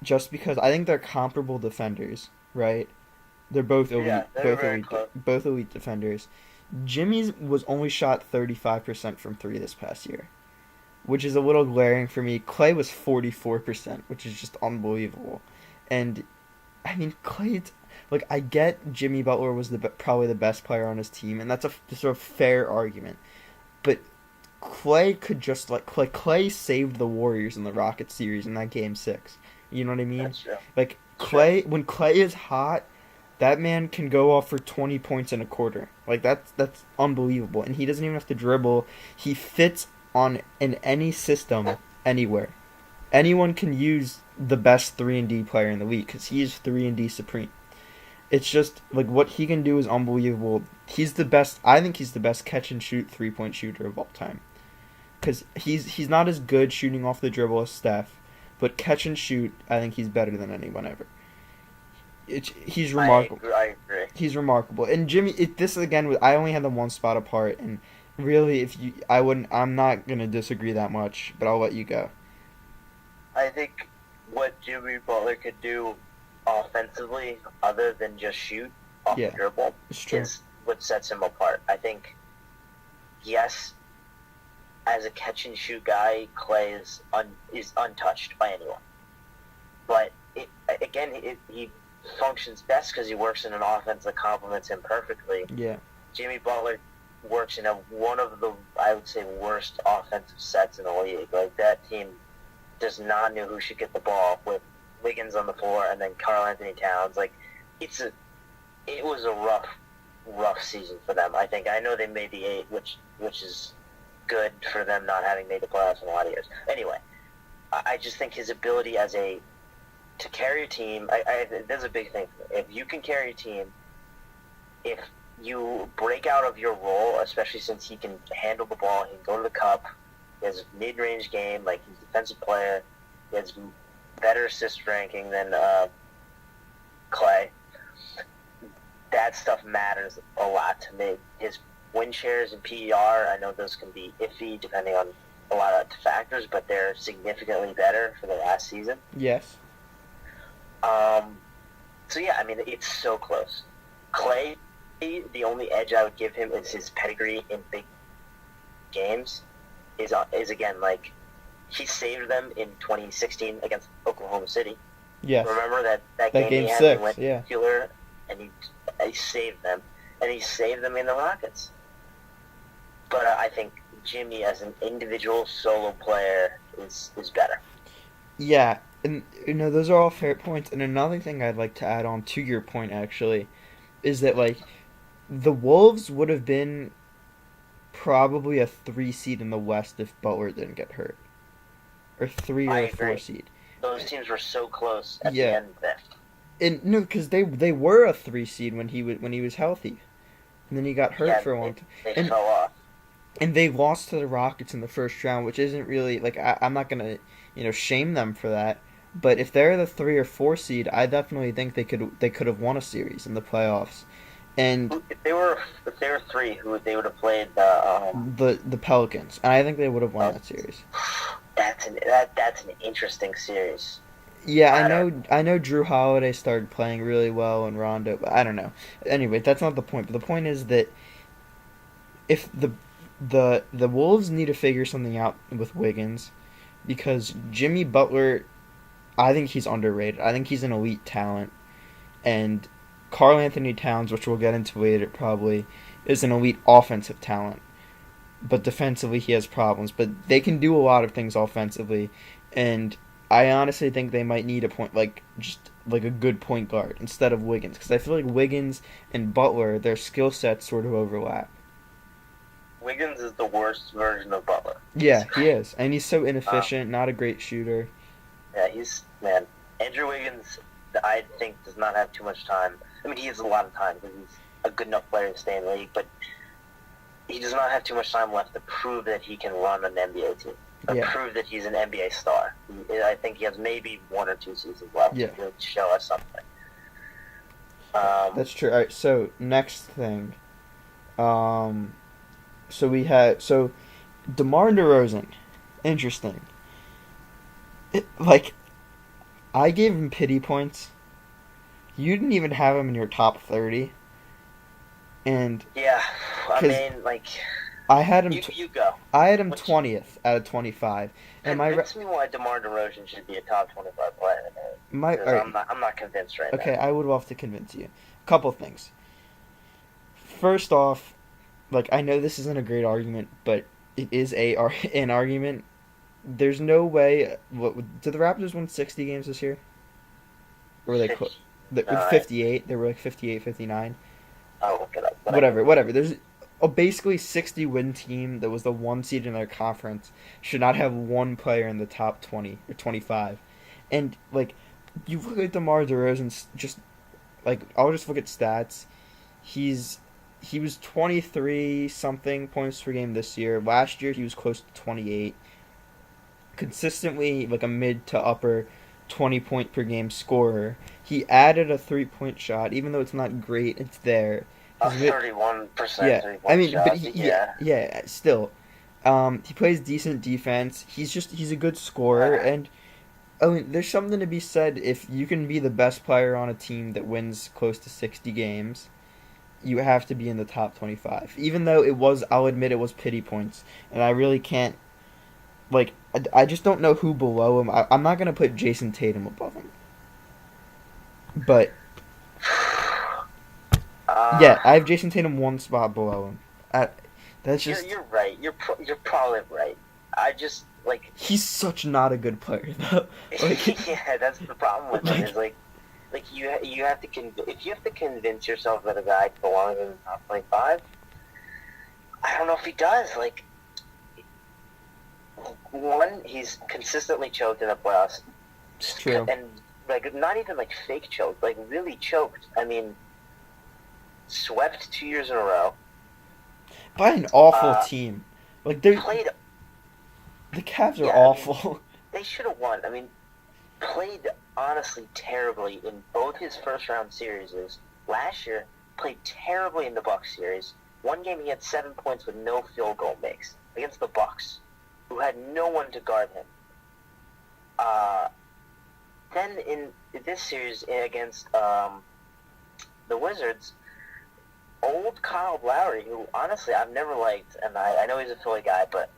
just because I think they're comparable defenders, right? They're Yeah, they're very close. both elite defenders. Jimmy's was only shot 35% from three this past year, which is a little glaring for me. Clay was 44%, which is just unbelievable. And I mean, Clay's like I get Jimmy Butler was probably the best player on his team, and that's a sort of fair argument. But Clay could just Clay saved the Warriors in the Rocket series in that game six. You know what I mean? That's true. Like That's true. Clay, when Clay is hot, that man can go off for 20 points in a quarter. Like that's unbelievable, and he doesn't even have to dribble. He fits on in any system anywhere. Anyone can use the best 3 and D player in the league because he is 3 and D supreme. It's just like what he can do is unbelievable. He's the best. I think he's the best catch and shoot 3-point shooter of all time. Because he's not as good shooting off the dribble as Steph, but catch and shoot, I think he's better than anyone ever. He's remarkable. I agree. He's remarkable. And Jimmy, this again, I only had them one spot apart, and really, if you, I wouldn't, I'm not gonna disagree that much, but I'll let you go. I think what Jimmy Butler could do offensively, other than just shoot off the Yeah, dribble, it's true. is what sets him apart. I think, yes, as a catch and shoot guy, Clay is untouched by anyone. But he functions best because he works in an offense that complements him perfectly. Yeah, Jimmy Butler works in one of the, I would say, worst offensive sets in the league. Like, that team does not know who should get the ball with Wiggins on the floor and then Karl Anthony Towns. Like, it was a rough season for them. I know they made the 8, which is good for them not having made the playoffs in a lot of years. Anyway, I just think his ability to carry a team, there's a big thing. If you can carry a team, if you break out of your role, especially since he can handle the ball, he can go to the cup, he has a mid-range game, like he's a defensive player, he has better assist ranking than Clay. That stuff matters a lot to me. His win shares and PER, I know those can be iffy depending on a lot of factors, but they're significantly better for the last season. yes, So yeah, I mean, it's so close. Clay, the only edge I would give him is his pedigree in big games. Is again, like, he saved them in 2016 against Oklahoma City. yes. Remember that That game game he had six, he went yeah. nuclear, and he saved them, and he saved them in the Rockets. But I think Jimmy, as an individual solo player, is better. Yeah, and those are all fair points. And another thing I'd like to add on to your point actually is that like the Wolves would have been probably a 3 seed in the West if Butler didn't get hurt, or three I or a four agree. seed. Those teams were so close at the Yeah, end there. and no, because they were a 3 seed when he was healthy, and then he got hurt Yeah, for a long time, they and fell off. they lost to the Rockets in the first round, which isn't really like I'm not gonna shame them for that. But if they're the 3 or 4 seed, I definitely think they could have won a series in the playoffs. And If they were 3, who they would have played the Pelicans, and I think they would have won that series. that's an interesting series. Yeah, I don't. I know Drew Holiday started playing really well and Rondo, but I don't know. Anyway, that's not the point. But the point is that if the Wolves need to figure something out with Wiggins, because Jimmy Butler, I think he's underrated. I think he's an elite talent, and Karl Anthony Towns, which we'll get into later probably, is an elite offensive talent. But defensively he has problems. But they can do a lot of things offensively, and I honestly think they might need a point just like a good point guard instead of Wiggins, because I feel like Wiggins and Butler, their skill sets sort of overlap. Wiggins is the worst version of Butler. Yeah, he is, and he's so Um, inefficient, not a great shooter. yeah, man. Andrew Wiggins, I think, does not have too much time. I mean, he has a lot of time because he's a good enough player to stay in the league, but he does not have too much time left to prove that he can run an NBA team. Or Yeah, prove that he's an NBA star. I think he has maybe 1 or 2 seasons left yeah. to show us something. That's true. All right, so next thing. Um, so DeMar DeRozan. Interesting. Like I gave him pity points. You didn't even have him in your top 30, and Yeah, I because mean, like, I had him, you go. I had him What you, 20th out of 25, and convince me why DeMar DeRozan should be a top 25 player, my because all right, I'm not convinced right now. okay, I would love to convince you. Couple things. First off, like I know this isn't a great argument, but it is an argument. There's no way. What did the Raptors win 60 games this year? Or were they close? 50, 58. They were like 58, 59. I'll look it up, but I can. Whatever. There's a basically 60 win team that was the one seed in their conference should not have one player in the top 20 or 25. And like you look at DeMar DeRozan's just like I'll just look at stats. He's he was 23 something points per game this year. Last year he was close to 28. Consistently like a mid to upper 20 point per game scorer. He added a 3-point shot even though it's not great, it's there. A His mid 31% Yeah, I 3-point mean, but shot. he, Yeah. still, he plays decent defense. He's a good scorer, and I mean, there's something to be said if you can be the best player on a team that wins close to 60 games. You have to be in the top 25. Even though I'll admit it was pity points, and I really can't like. I just don't know who below him. I'm not gonna put Jason Tatum above him, but Uh, yeah, I have Jason Tatum one spot below him. I, that's just you're right. You're probably right. I just like he's such not a good player though. Like, yeah, that's the problem with him. like Is like you have to if you have to convince yourself that a guy belongs in the top 25. I don't know if he does. Like one, he's consistently choked in the playoffs, it's true. and like not even like fake choked, like really choked. I mean, swept 2 years in a row. By an awful Uh, team. Like they played the Cavs are Yeah, I mean, awful. they should have won. I mean, played honestly terribly in both his first round series. Last year, played terribly in the Bucks series. One game he had 7 points with no field goal makes against the Bucks, who had no one to guard him. Then in this series against the Wizards, old Kyle Lowry, who honestly I've never liked, and I know he's a Philly guy, but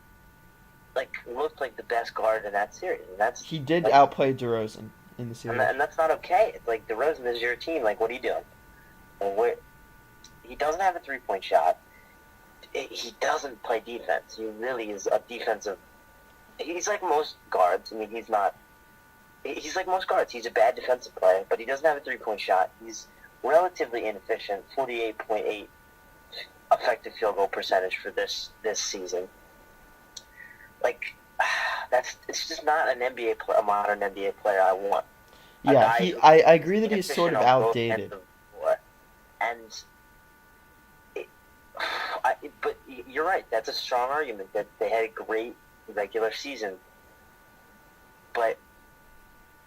like looked like the best guard in that series, and that's He did like, outplay DeRozan in the series. and that's not okay. It's like DeRozan is your team. Like, what are you doing? And he doesn't have a 3-point shot. He doesn't play defense. He really is a defensive. He's like most guards. I mean, he's not. He's like most guards. He's a bad defensive player, but he doesn't have a 3-point shot. He's relatively inefficient. 48.8 effective field goal percentage for this season. Like, it's just not an a modern NBA player I want. Yeah, I agree that he's sort of inefficient on both ends outdated. of the floor. And but you're right. That's a strong argument that they had a great regular season. But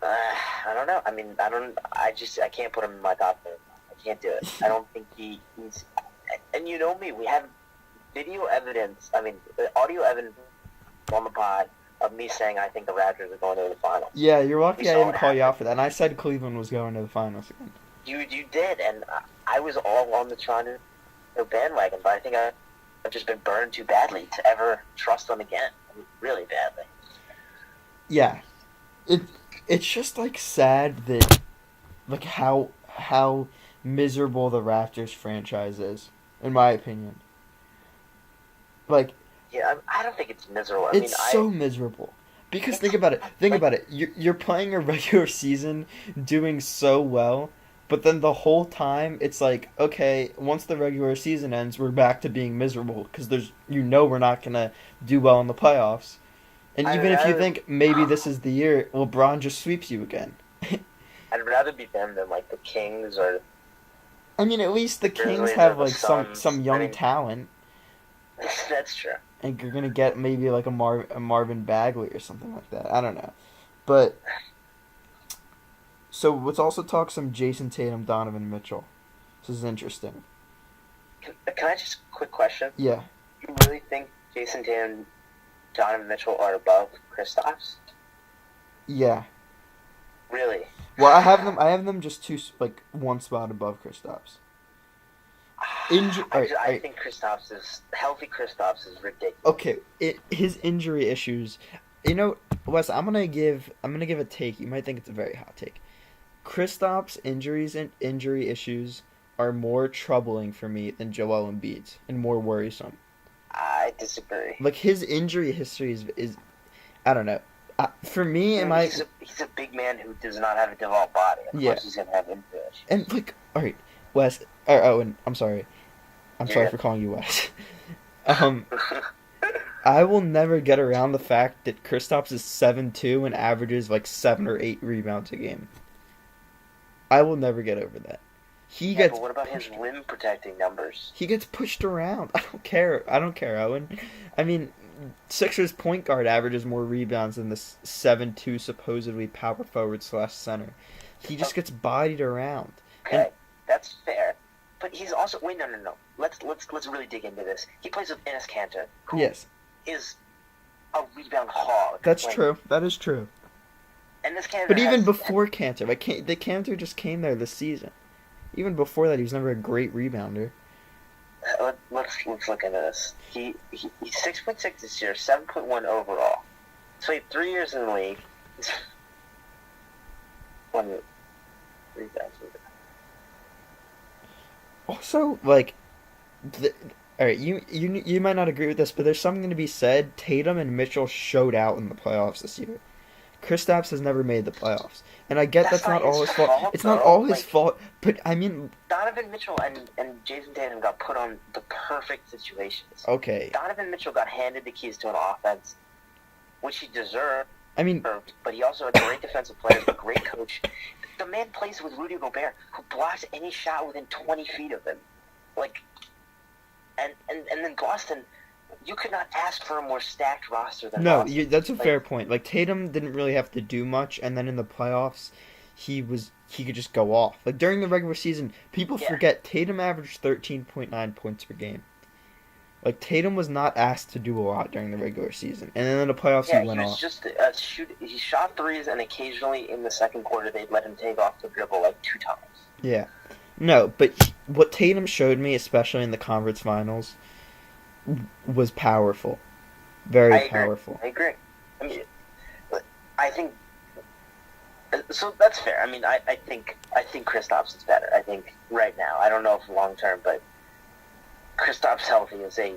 I don't know. I mean, I can't put him in my top 10. I can't do it. I don't think he's. And you know me. We have video evidence. I mean, audio evidence on the pod of me saying I think the Raptors are going to the finals. Yeah, you're We lucky I saw didn't it call you out happen. for that. And I said Cleveland was going to the finals again. You did, and I was all on the Toronto bandwagon, but I think I've just been burned too badly to ever trust them again. I mean, really badly. Yeah. It's just like sad that like how miserable the Raptors franchise is, in my opinion. Like Yeah, I don't think it's miserable. it's so miserable. Because think about it. Think about it. You're playing a regular season doing so well, but then the whole time it's like, okay, once the regular season ends, we're back to being miserable because we're not going to do well in the playoffs. And I'd even if you rather- think maybe this is the year, LeBron just sweeps you again. I'd rather be them than like the Kings or I mean, at least the Grizzlies Kings or have the like some Suns. young I mean- talent, that's true. and you're gonna get maybe like a Marvin Bagley or something like that. I don't know, but so let's also talk some Jason Tatum, Donovan Mitchell. This is interesting. Can I just quick question? Yeah, You really think Jason Tatum and Donovan Mitchell are above Kristaps? yeah. Really? Well, I have them just like one spot above Kristaps. I Right. think Kristaps is healthy. Kristaps is ridiculous. Okay, his injury issues. You know, Wes, I'm gonna give a take. You might think it's a very hot take. Kristaps' injuries and injury issues are more troubling for me than Joel Embiid's and more worrisome. I disagree. Like his injury history is I don't know. For me, I am mean, I he's a big man who does not have a developed body. Of yeah, course, he's gonna have injury and issues. like all right, Wes or Owen. I'm sorry. I'm sorry Yeah. for calling you Wes. um, I will never get around the fact that Kristaps is 7'2" and averages like 7 or 8 rebounds a game. I will never get over that. He Yeah, gets but what about his pushed. rim protecting numbers? He gets pushed around. I don't care. I don't care, Owen. I mean, Sixers point guard averages more rebounds than this 7'2" supposedly power forward slash center. He just gets bodied around. And Okay, that's fair. But he's also wait no. Let's really dig into this. He plays with Enes Kanter, who yes, is a rebound hog. that's Like, true. That is true. Enes Kanter But even has before Cantor, like the Cantor just came there this season. Even before that, he was never a great rebounder. let's look into this. He's 6.6 this year, 7.1 overall. He's played 3 years in the league. He's one rebounds. Also, like, all right, you might not agree with this, but there's something to be said. Tatum and Mitchell showed out in the playoffs this year. Kristaps has never made the playoffs, and I get that's That's not not all his his fault. fault, It's not though. all his Like, fault, but I mean, Donovan Mitchell and Jason Tatum got put on the perfect situations. okay. Donovan Mitchell got handed the keys to an offense, which he deserved, I mean, but he also had great defensive players, a great coach. The man plays with Rudy Gobert, who blocks any shot within 20 feet of him. Like, and then Boston, you could not ask for a more stacked roster than no, Boston. that's a Like, fair point. Like Tatum didn't really have to do much, and then in the playoffs, he could just go off. Like during the regular season, people Yeah. forget Tatum averaged 13.9 points per game. Like Tatum was not asked to do a lot during the regular season, and then in the playoffs yeah, he he went was off. just he shot threes, and occasionally in the second quarter they'd let him take off the dribble like 2 times. Yeah, no, but what Tatum showed me, especially in the conference finals, was powerful, very powerful. I agree. I mean, I think so. That's fair. I mean, I think Kristaps is better. I think right now. I don't know if long term, but Kristaps healthy is a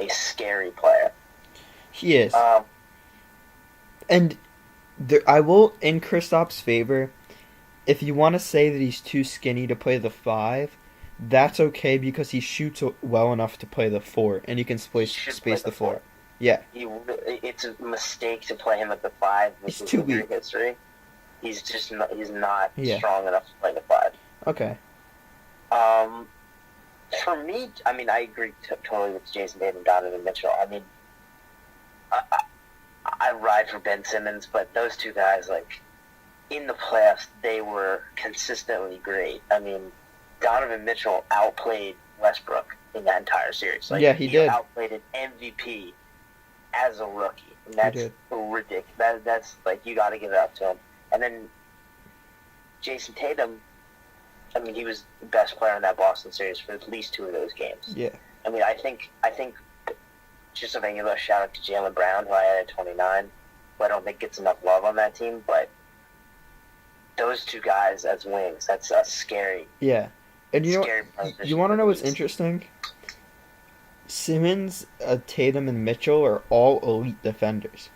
scary player. He is, and I will in Kristaps' favor. If you want to say that he's too skinny to play the 5, that's okay because he shoots well enough to play the 4, and he can He should play space the the 4. four. Yeah, It's a mistake to play him at the 5 with It's his too injury weak. history. He's not Yeah. strong enough to play the 5. okay. For me, I mean, I agree totally with Jason Tatum and Donovan Mitchell. I mean, I ride for Ben Simmons, but those two guys, like, in the playoffs, they were consistently great. I mean, Donovan Mitchell outplayed Westbrook in that entire series. Like, Yeah, he did. outplayed an MVP as a rookie. And that's did. ridiculous. That's, like, you got to give it up to him. And then Jason Tatum, I mean, he was the best player in that Boston series for at least 2 of those games. Yeah. I mean, I think just a regular shout out to Jaylen Brown, who I had at 29, who I don't think gets enough love on that team, but those two guys as wings, that's a scary, Yeah. And scary position. you want to know what's interesting? Simmons, Tatum, and Mitchell are all elite defenders,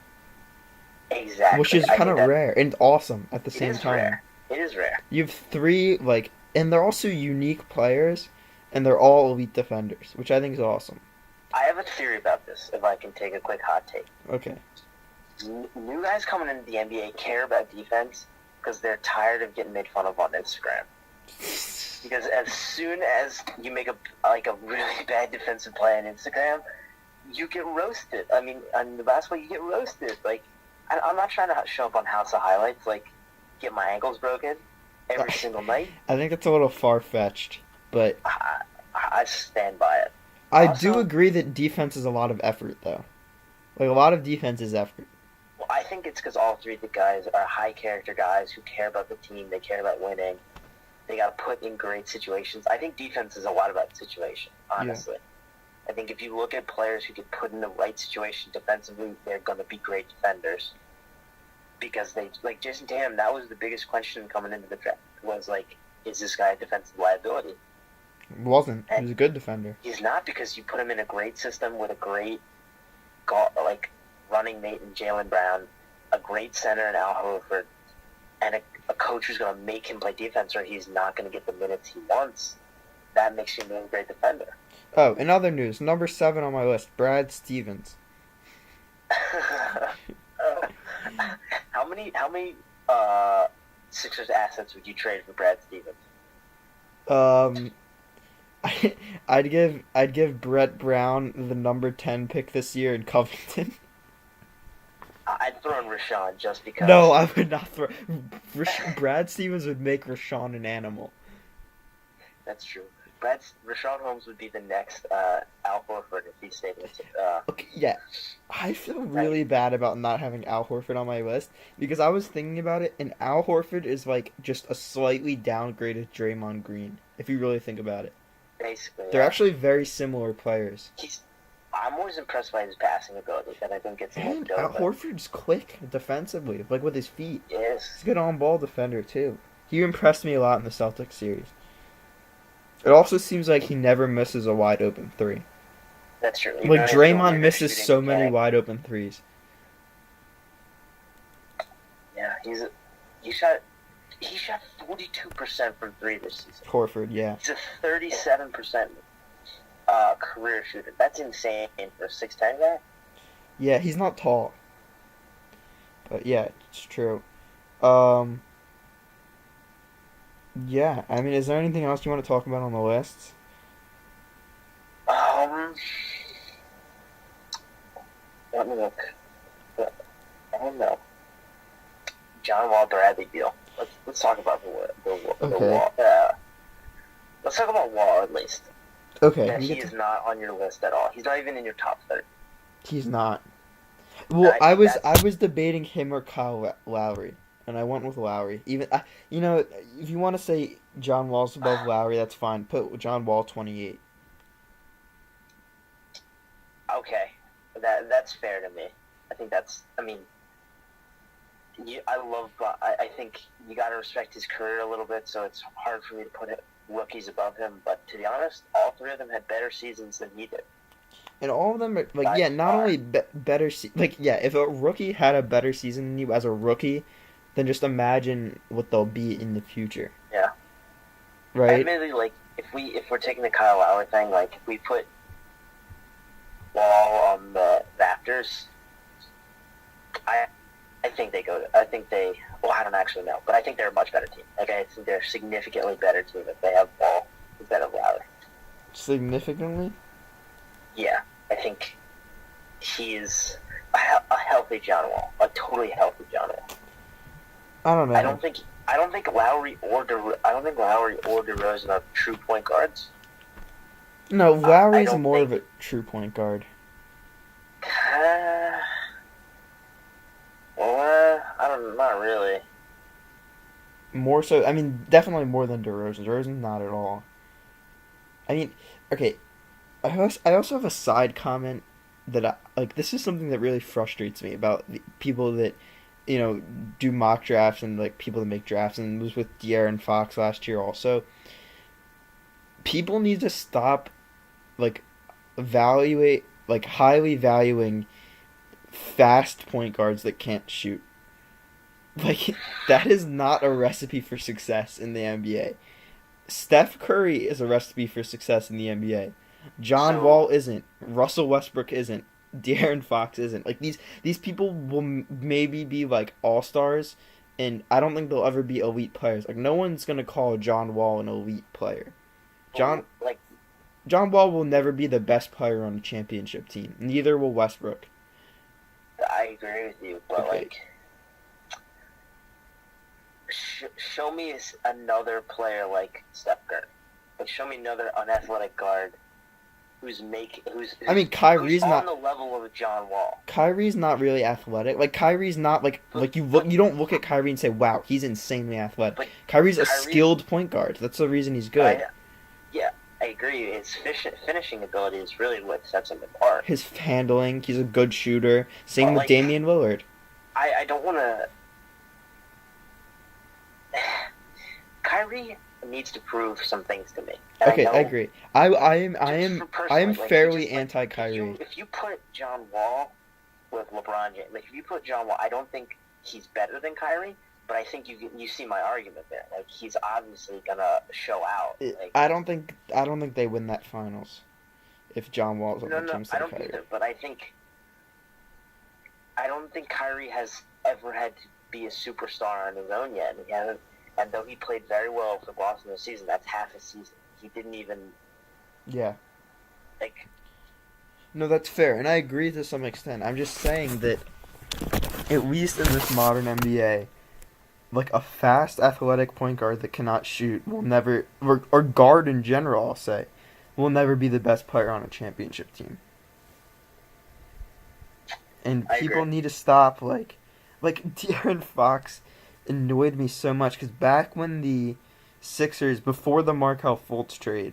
Exactly. which is I kind of think that rare and awesome at the it same is time. rare. It is rare. You have 3 like, and they're also unique players, and they're all elite defenders, which I think is awesome. I have a theory about this, if I can take a quick hot take. Okay. New guys coming into the NBA care about defense because they're tired of getting made fun of on Instagram. Because as soon as you make a really bad defensive play on Instagram, you get roasted. I mean, on the basketball, you get roasted. Like, I'm not trying to show up on House of Highlights, like, get my ankles broken every single night. I think that's a little far fetched, but I stand by it. I do Also, agree that defense is a lot of effort, though. Like, a lot of defense is effort. well, I think it's because all three of the guys are high character guys who care about the team. They care about winning. They got to put in great situations. I think defense is a lot about situation, Yeah. honestly. I think if you look at players who get put in the right situation defensively, they're going to be great defenders. Because they, like Jason Tatum, that was the biggest question coming into the draft, was like, is this guy a defensive liability? Wasn't. He And was a good defender. he's not, because you put him in a great system with a great, like, running mate in Jaylen Brown, a great center in Al Horford, and a coach who's going to make him play defense or he's not going to get the minutes he wants. That makes him a great defender. Oh, in other news, number 7 on my list, Brad Stevens. How many Sixers assets would you trade for Brad Stevens? Um, I'd give Brett Brown the number 10 pick this year in Covington. I'd throw in Rashawn just because. No, I would not throw. Brad Stevens would make Rashawn an animal. That's true. Rashawn Holmes would be the next Al Horford if he stayed with. Okay, yeah, I feel really bad about not having Al Horford on my list because I was thinking about it, and Al Horford is like just a slightly downgraded Draymond Green. If you really think about it, Basically, they're yeah. actually very similar players. I'm always impressed by his passing ability that I think gets And looked Al over. Horford's quick defensively, like with his feet. Yes. He's a good on-ball defender too. He impressed me a lot in the Celtics series. It also seems like he never misses a wide open three. That's true. Like Draymond misses so many wide open threes. Yeah, he shot 42% from three this season. Horford, yeah. He's a 37% career shooter. That's insane for a 6'10" guy. Yeah, he's not tall. But yeah, it's true. Yeah, I mean, is there anything else you want to talk about on the list? Let me look. I don't know. John Wall Bradley deal. Let's talk about the Okay. Wall. Let's talk about Wall at least. Okay, That we he get is to, not on your list at all. He's not even in your top 30. he's not. Well, I think I was debating him or Kyle Lowry, and I went with Lowry. Even you know, if you want to say John Wall's above Lowry, that's fine. Put John Wall 28. Okay, that's fair to me. I think that's. I mean, I think you got to respect his career a little bit, so it's hard for me to put rookies above him. But to be honest, all three of them had better seasons than he did. And all of them are like, yeah, not only better, like, yeah, if a rookie had a better season than you as a rookie, then just imagine what they'll be in the future. Yeah. Right? Admittedly, like if we're taking the Kyle Lowry thing, like if we put Wall on the Raptors, I think they go. I think they. Well, I don't actually know, but I think they're a much better team. Like I think they're a significantly better team if they have Wall instead of Lowry. Significantly? Yeah, I think he's a healthy John Wall, a totally healthy John Wall. I don't know. I don't think Lowry or DeRozan are true point guards. No, Lowry's don't more think- of a true point guard. I don't. Not really. More so, I mean, definitely more than DeRozan. DeRozan, not at all. I mean, okay, I also have a side comment that like this is something that really frustrates me about the people that do mock drafts and like people that make drafts, and it was with De'Aaron Fox last year also. People need to stop like highly valuing fast point guards that can't shoot. Like that is not a recipe for success in the NBA. Steph Curry is a recipe for success in the NBA. John Wall isn't. Russell Westbrook isn't. De'Aaron Fox isn't. Like these people will maybe be like all-stars, and I don't think they'll ever be elite players. Like no one's gonna call John Wall an elite player. John Wall will never be the best player on a championship team. Neither will Westbrook. I agree with you, but Okay. like, show me another player like Steph Curry. Like, show me another unathletic guard who's I mean, Kyrie's on not. the level of John Wall. Kyrie's not really athletic. Like Kyrie's not like you look. You don't look at Kyrie and say, "Wow, he's insanely athletic." But Kyrie's a Kyrie's, skilled point guard. That's the reason he's good. Yeah, I agree. His finishing ability is really what sets him apart. His handling, he's a good shooter. Same with Like, Damian Lillard. I don't want to. Kyrie needs to prove some things to me. And Okay, I agree. I am like, fairly anti-Kyrie. If you put John Wall with LeBron James, like if you put John Wall, I don't think he's better than Kyrie, but I think you see my argument there. Like he's obviously gonna show out. Like, I don't think they win that finals if John Wall's on the team instead I of don't Kyrie. either. But I don't think Kyrie has ever had to be a superstar on his own yet. And he hasn't. And though he played very well for Boston this season, that's half a season. He didn't even. Yeah. Like. No, that's fair, and I agree to some extent. I'm just saying that, at least in this modern NBA, like a fast, athletic point guard that cannot shoot will never, or guard in general, I'll say, will never be the best player on a championship team. And people need to stop, like De'Aaron Fox annoyed me so much, because back when the Sixers, before the Markelle Fultz trade,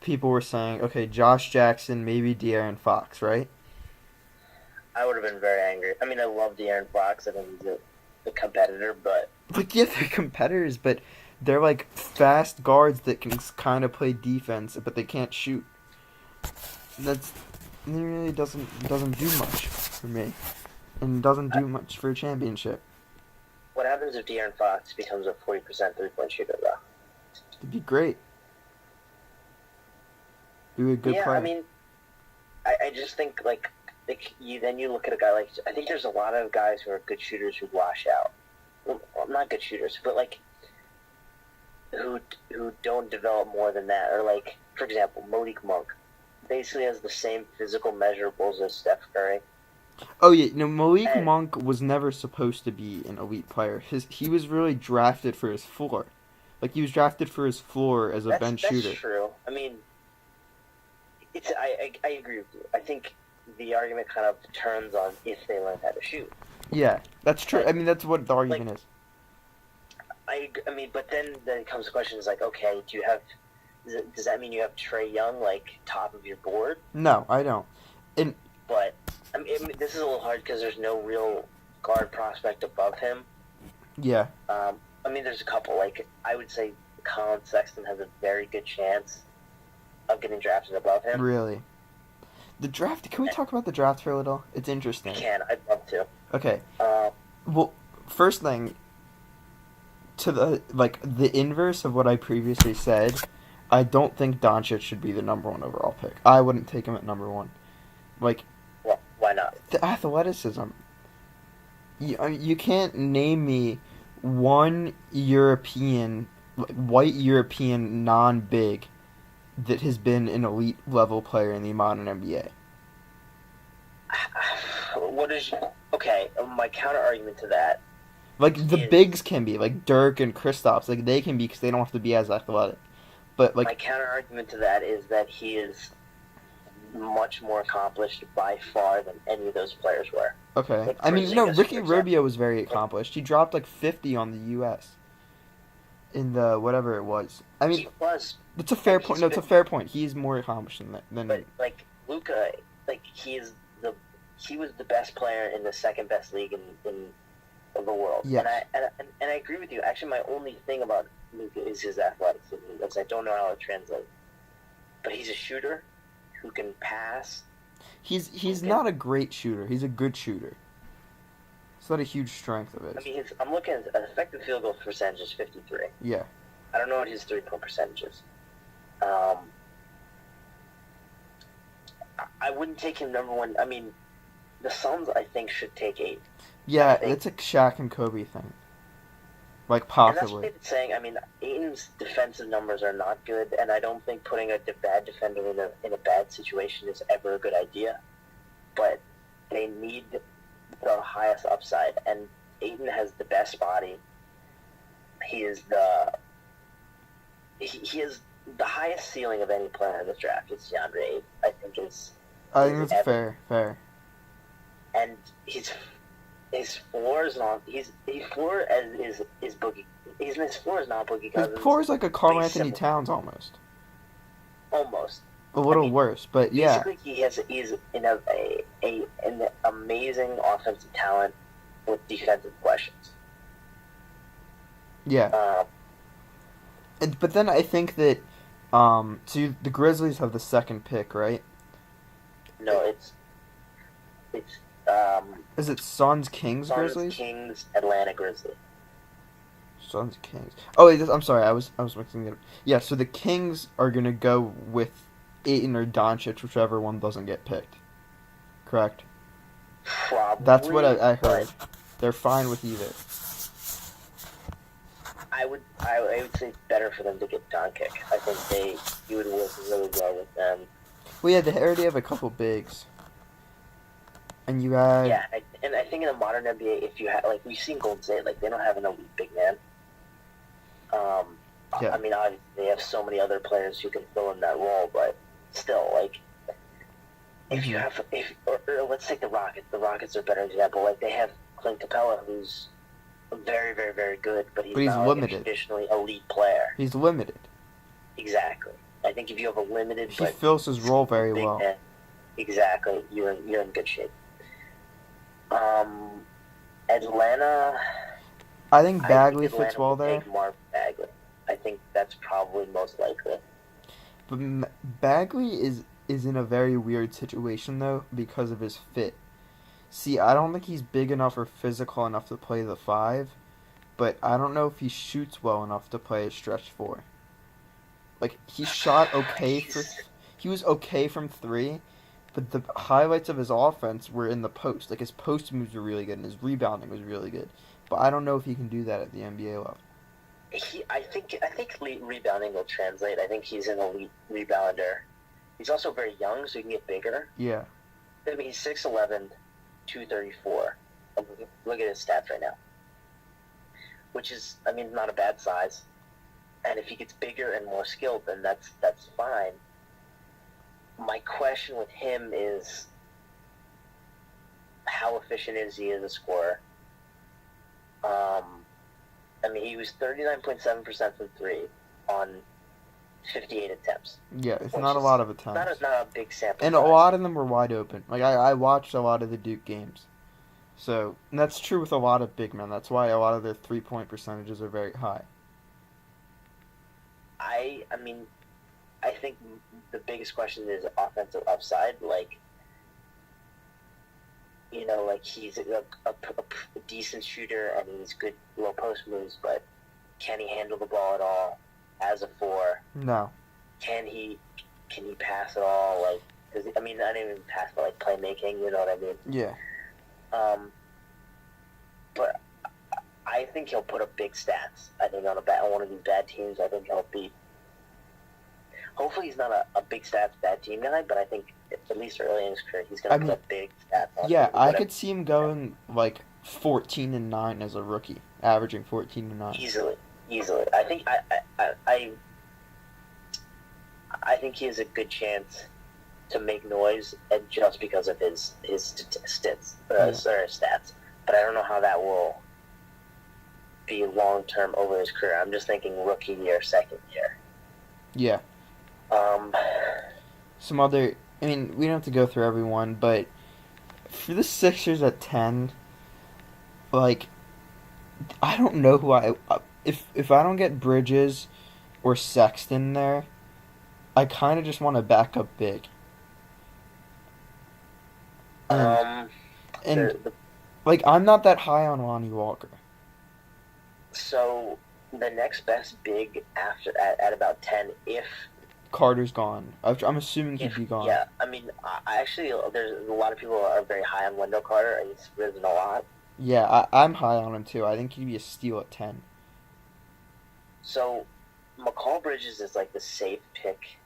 people were saying, okay, Josh Jackson, maybe De'Aaron Fox, right? I would have been very angry. I mean, I love De'Aaron Fox. I think he's a competitor, but... Like, yeah, they're competitors, but they're, like, fast guards that can kind of play defense, but they can't shoot. It really doesn't do much for me. And doesn't do much for a championship. What happens if De'Aaron Fox becomes a 40% three-point shooter, though? It'd be great. Be a good player. I mean, I just think, like you look at a guy like... I think there's a lot of guys who are good shooters who wash out. Well, not good shooters, but, like, who don't develop more than that. Or, like, for example, Malik Monk basically has the same physical measurables as Steph Curry. Oh yeah, no, Malik Monk was never supposed to be an elite player. He was really drafted for his floor. Like, he was drafted for his floor as a bench shooter. That's true. I mean, I agree with you. I think the argument kind of turns on if they learn how to shoot. Yeah, that's true. I mean, that's what the argument is. I mean, but then comes the question: is like, okay, does that mean you have Trae Young like top of your board? No, I don't. But I mean, this is a little hard because there's no real guard prospect above him. Yeah. I mean, there's a couple. Like, I would say Colin Sexton has a very good chance of getting drafted above him. Really? The draft, can we talk about the draft for a little? It's interesting. I'd love to. Okay. Well, first thing, to the inverse of what I previously said, I don't think Doncic should be the number 1 overall pick. I wouldn't take him at number 1. Like, well, why not? The athleticism. You can't name me one European, white European non-big that has been an elite level player in the modern NBA. Okay, my counter argument to that, like, the bigs can be, like Dirk and Kristaps, like, they can be because they don't have to be as athletic. But, like, my counter argument to that is that he is much more accomplished by far than any of those players were. Okay. Like, I mean, no, Ricky Rubio was very accomplished. He dropped like 50 on the U.S. in the whatever it was. I mean, he was. It's a fair point. No, it's a fair point. He's more accomplished than that. But like Luka, like he was the best player in the second best league in the world. Yes. And I agree with you. Actually, my only thing about Luka is his athleticism. That's I don't know how it translates. But he's a shooter who can pass. He's not a great shooter. He's a good shooter. It's not a huge strength of it. I mean, I'm looking at effective field goal percentage is 53. Yeah. I don't know what his 3-point percentage is. I wouldn't take him number 1. I mean, the Suns, I think, should take 8. Yeah, it's a Shaq and Kobe thing. Like, possibly. And that's what they've been saying. I mean, Aiton's defensive numbers are not good, and I don't think putting a bad defender in a bad situation is ever a good idea. But they need the highest upside, and Ayton has the best body. He is the highest ceiling of any player in this draft is DeAndre Ayton. I think I think is that's evident, fair. and his floor is not his floor as is Boogie. His floor is not Boogie His Cousins, floor is like a but Carl he's Anthony similar, Towns almost. almost. A I little mean, worse, but yeah. basically he's in an amazing offensive talent with defensive questions. Yeah. Um, But then I think that so the Grizzlies have the second pick, right? no, it's um, Is it Suns, Kings, Suns, Grizzlies? Kings, Atlanta Grizzlies. Suns, Kings. Oh, wait, I'm sorry. I was mixing it up. Yeah, so the Kings are gonna go with Aiton or Doncic, whichever one doesn't get picked. Correct. That's what Probably, I heard. but They're fine with either. I would say it's better for them to get Doncic. I think he would work really well with them. Well, yeah, they already have a couple bigs, and you have Yeah, and I think in the modern NBA, if you have like we've seen Golden State, like they don't have an elite big man. yeah. I mean, obviously they have so many other players who can fill in that role, but still, like if you have or let's take the Rockets. The Rockets are a better example. Like they have Clint Capella, who's very, very, very good, but he's But he's not like a limited. traditionally elite player. He's limited. Exactly. I think if you have a limited He but fills his role very big well. man, exactly, you're in good shape. Um, Atlanta. I think I Bagley think fits Atlanta well will there, take Marvin Bagley. I think that's probably most likely. but Bagley is in a very weird situation though because of his fit. See, I don't think he's big enough or physical enough to play the five, but I don't know if he shoots well enough to play a stretch four. Like he shot okay for, He's he was okay from three, but the highlights of his offense were in the post. Like his post moves were really good and his rebounding was really good. But I don't know if he can do that at the NBA level. I think rebounding will translate. I think he's an elite rebounder. He's also very young, so he can get bigger. Yeah, I mean, he's 6'11", 234. Look at his stats right now, which is, I mean, not a bad size. And if he gets bigger and more skilled, then that's fine. My question with him is how efficient is he as a scorer? I mean, he was 39.7% from three on 58 attempts. yeah, it's Which not a is lot of attempts. not a big sample And a size. lot of them were wide open. Like I watched a lot of the Duke games. So and that's true with a lot of big men. That's why a lot of their 3-point percentages are very high. I mean, I think the biggest question is offensive upside. Like, you know, like he's a decent shooter and he's good low post moves, but can he handle the ball at all as a four? No. Can he pass at all? Like, I mean, not even pass, but like playmaking. You know what I mean? Yeah. But I think he'll put up big stats. I think on one of these bad teams, I think he'll be. Hopefully, he's not a big stats bad team guy, but I think at least early in his career, he's gonna put up big stats. Yeah, I could see him going like 14-9 as a rookie, averaging 14-9. Easily. I think I think he has a good chance to make noise, and just because of his stats. But I don't know how that will be long term over his career. I'm just thinking rookie year, second year. Yeah. Some other. I mean, we don't have to go through everyone, but for the Sixers at 10, like, I don't know who if I don't get Bridges or Sexton there, I kind of just want to back up big. And like I'm not that high on Lonnie Walker. So the next best big after at about 10, if Carter's gone. I'm assuming he'd be gone. Yeah, I mean, I actually, there's a lot of people are very high on Wendell Carter, and he's risen a lot. Yeah, I'm high on him too. I think he'd be a steal at 10. So, McCall Bridges is like the safe pick.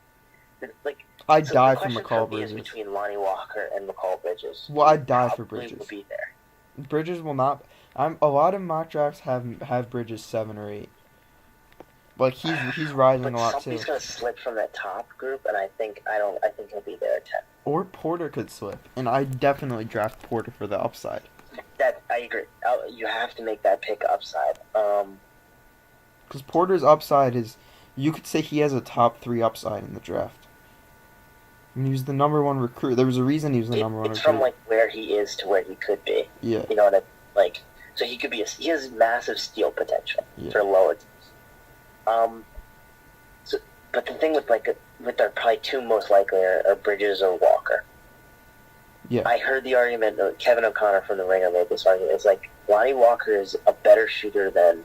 Like, I'd die for McCall McCall Bridges Bridges. between Lonnie Walker and McCall Bridges. Well, I'd die for Bridges. Will be there. Bridges will not. A lot of mock drafts have Bridges 7 or 8. Like he's rising a But lot too. somebody's gonna slip from that top group, and I think he'll be there at 10. Or Porter could slip, and I definitely draft Porter for the upside. That I agree. You have to make that pick upside. Because Porter's upside is, you could say he has a top 3 upside in the draft. And he was the number 1 recruit. There was a reason he was the number 1 It's from recruit. like where he is to where he could be. Yeah, You know what I like? So he could be he has massive steal potential yeah, for lower teams. Um, so, but the thing with our probably 2 most likely are Bridges or Walker. yeah, I heard the argument. Kevin O'Connor from the Ringer made this argument. It's like Lonnie Walker is a better shooter than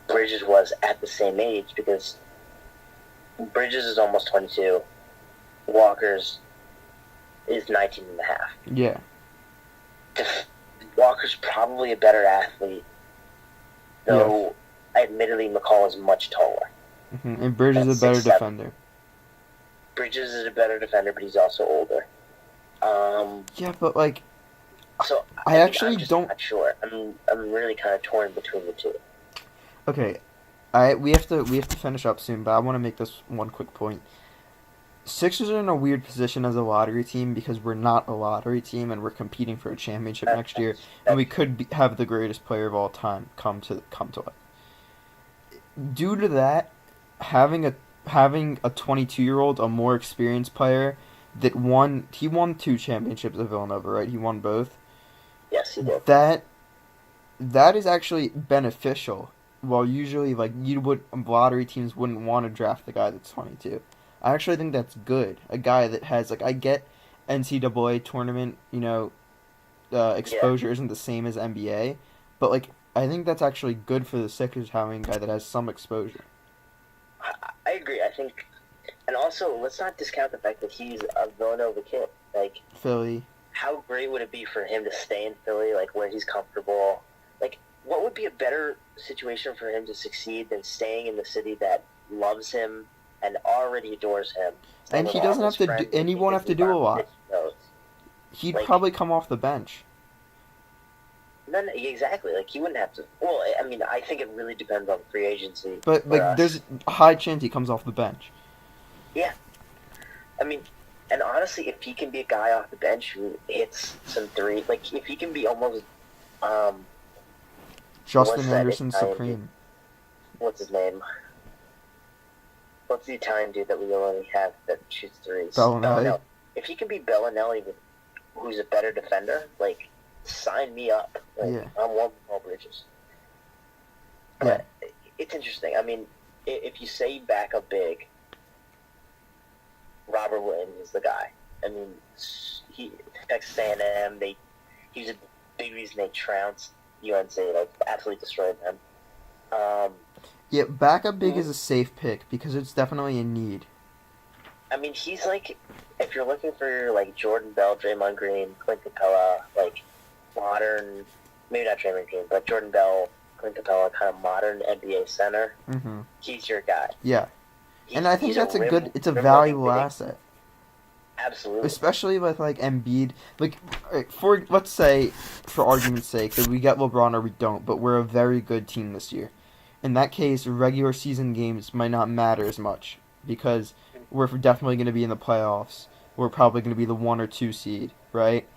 Bridges was at the same age because Bridges is almost 22. Walker's is 19 and a half. yeah. Walker's probably a better athlete, though admittedly McCall is much taller. And Bridges is a better 6'7". defender. Bridges is a better defender, but he's also older. Yeah, but like, So I actually I'm just don't. not sure. I'm really kind of torn between the two. Okay, we have to finish up soon, but I want to make this one quick point. Sixers are in a weird position as a lottery team because we're not a lottery team and we're competing for a championship next year, and we could have the greatest player of all time come to it. Due to that, having a 22-year-old, a more experienced player he won 2 championships at Villanova, right? He won both. Yes, he did. That is actually beneficial. Well, usually like lottery teams wouldn't want to draft the guy that's 22. I actually think that's good. A guy that has like, I get NCAA tournament, exposure isn't the same as NBA, but like I think that's actually good for the Sixers having a guy that has some exposure. I agree. I think, and also let's not discount the fact that he's a Villanova kid. Like, Philly. how great would it be for him to stay in Philly, like where he's comfortable? Like, what would be a better situation for him to succeed than staying in the city that loves him and already adores him? And he doesn't have to do, and he won't have to do a lot. He'd probably come off the bench. No, exactly. Like, he wouldn't have to. Well, I mean, I think it really depends on free agency. But like, there's a high chance he comes off the bench. Yeah. I mean, and honestly, if he can be a guy off the bench who hits some threes, like if he can be almost, Justin Anderson Supreme. What's his name? What's the Italian dude that we only have that shoots threes? Bellinelli. If he can be Bellinelli, who's a better defender, like, sign me up. Like, Yeah. I'm one Paul Bridges. But it's interesting. I mean, if you say back up big, Robert Williams is the guy. I mean, Texas A&M, he's a big reason they trounced UNC, like absolutely destroyed them. Yeah, backup big is a safe pick because it's definitely a need. I mean, he's like, if you're looking for like Jordan Bell, Draymond Green, Clint Capella, like modern, maybe not Draymond Green, but Jordan Bell, Clint Capella, kind of modern NBA center. Mm-hmm. He's your guy. Yeah. And I think that's it's a valuable asset. Absolutely. Especially with like Embiid, like let's say, for argument's sake, that we get LeBron or we don't, but we're a very good team this year. In that case, regular season games might not matter as much because we're definitely going to be in the playoffs. We're probably going to be the 1 or 2 seed, right?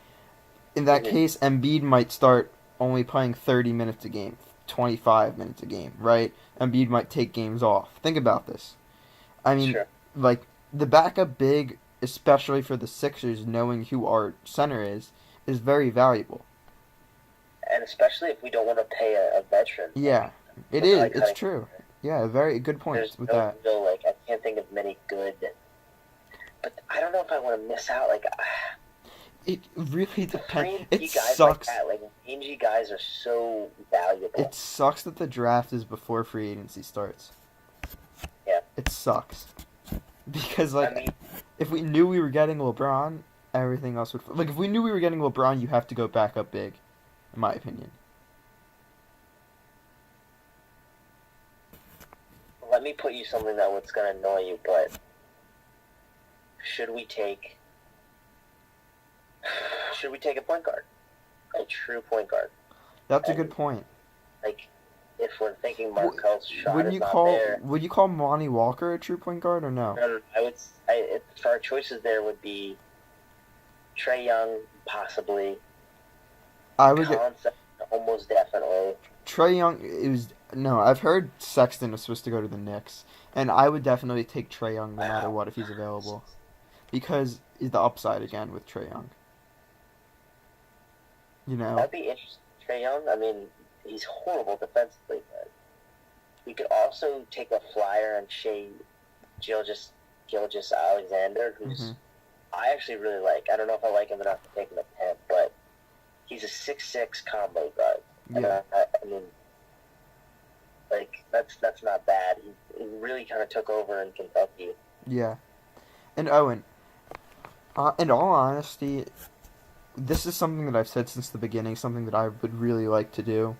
In that case, Embiid might start only playing 30 minutes a game, 25 minutes a game, right? Embiid might take games off. Think about this. I mean, like, the backup big, especially for the Sixers, knowing who our center is very valuable. And especially if we don't want to pay a veteran. Yeah, it is. It's true. Yeah, very good point with that. I can't think of many good. But I don't know if I want to miss out. Like, it really depends. It guys sucks. Like that, like rangy guys are so valuable. It sucks that the draft is before free agency starts. Yeah. It sucks. Because, like, if we knew we were getting LeBron, everything else would... Like, if we knew we were getting LeBron, you have to go back up big, in my opinion. Let me put you something that's going to annoy you, but should we take a point guard? A true point guard. That's a good point. Like, if we're thinking W- Markel's shot is not there, would you call Lonnie Walker a true point guard or no? then for our choices there would be Trey Young, possibly. I would get Colin Sexton, almost definitely. Trey Young. It was no. I've heard Sexton was supposed to go to the Knicks, and I would definitely take Trey Young no matter Wow. what if he's available, because he's the upside again with Trey Young. You know. That'd be interesting. Trey Young, I mean, he's horrible defensively, but we could also take a flyer on Shea Gilgis Alexander, who's Hmm. I actually really like. I don't know if I like him enough to take him at 10, but he's a 6'6" combo guard. And Yeah. I mean, like, that's not bad. He really kind of took over in Kentucky. Yeah. And Owen, in all honesty, this is something that I've said since the beginning. Something that I would really like to do.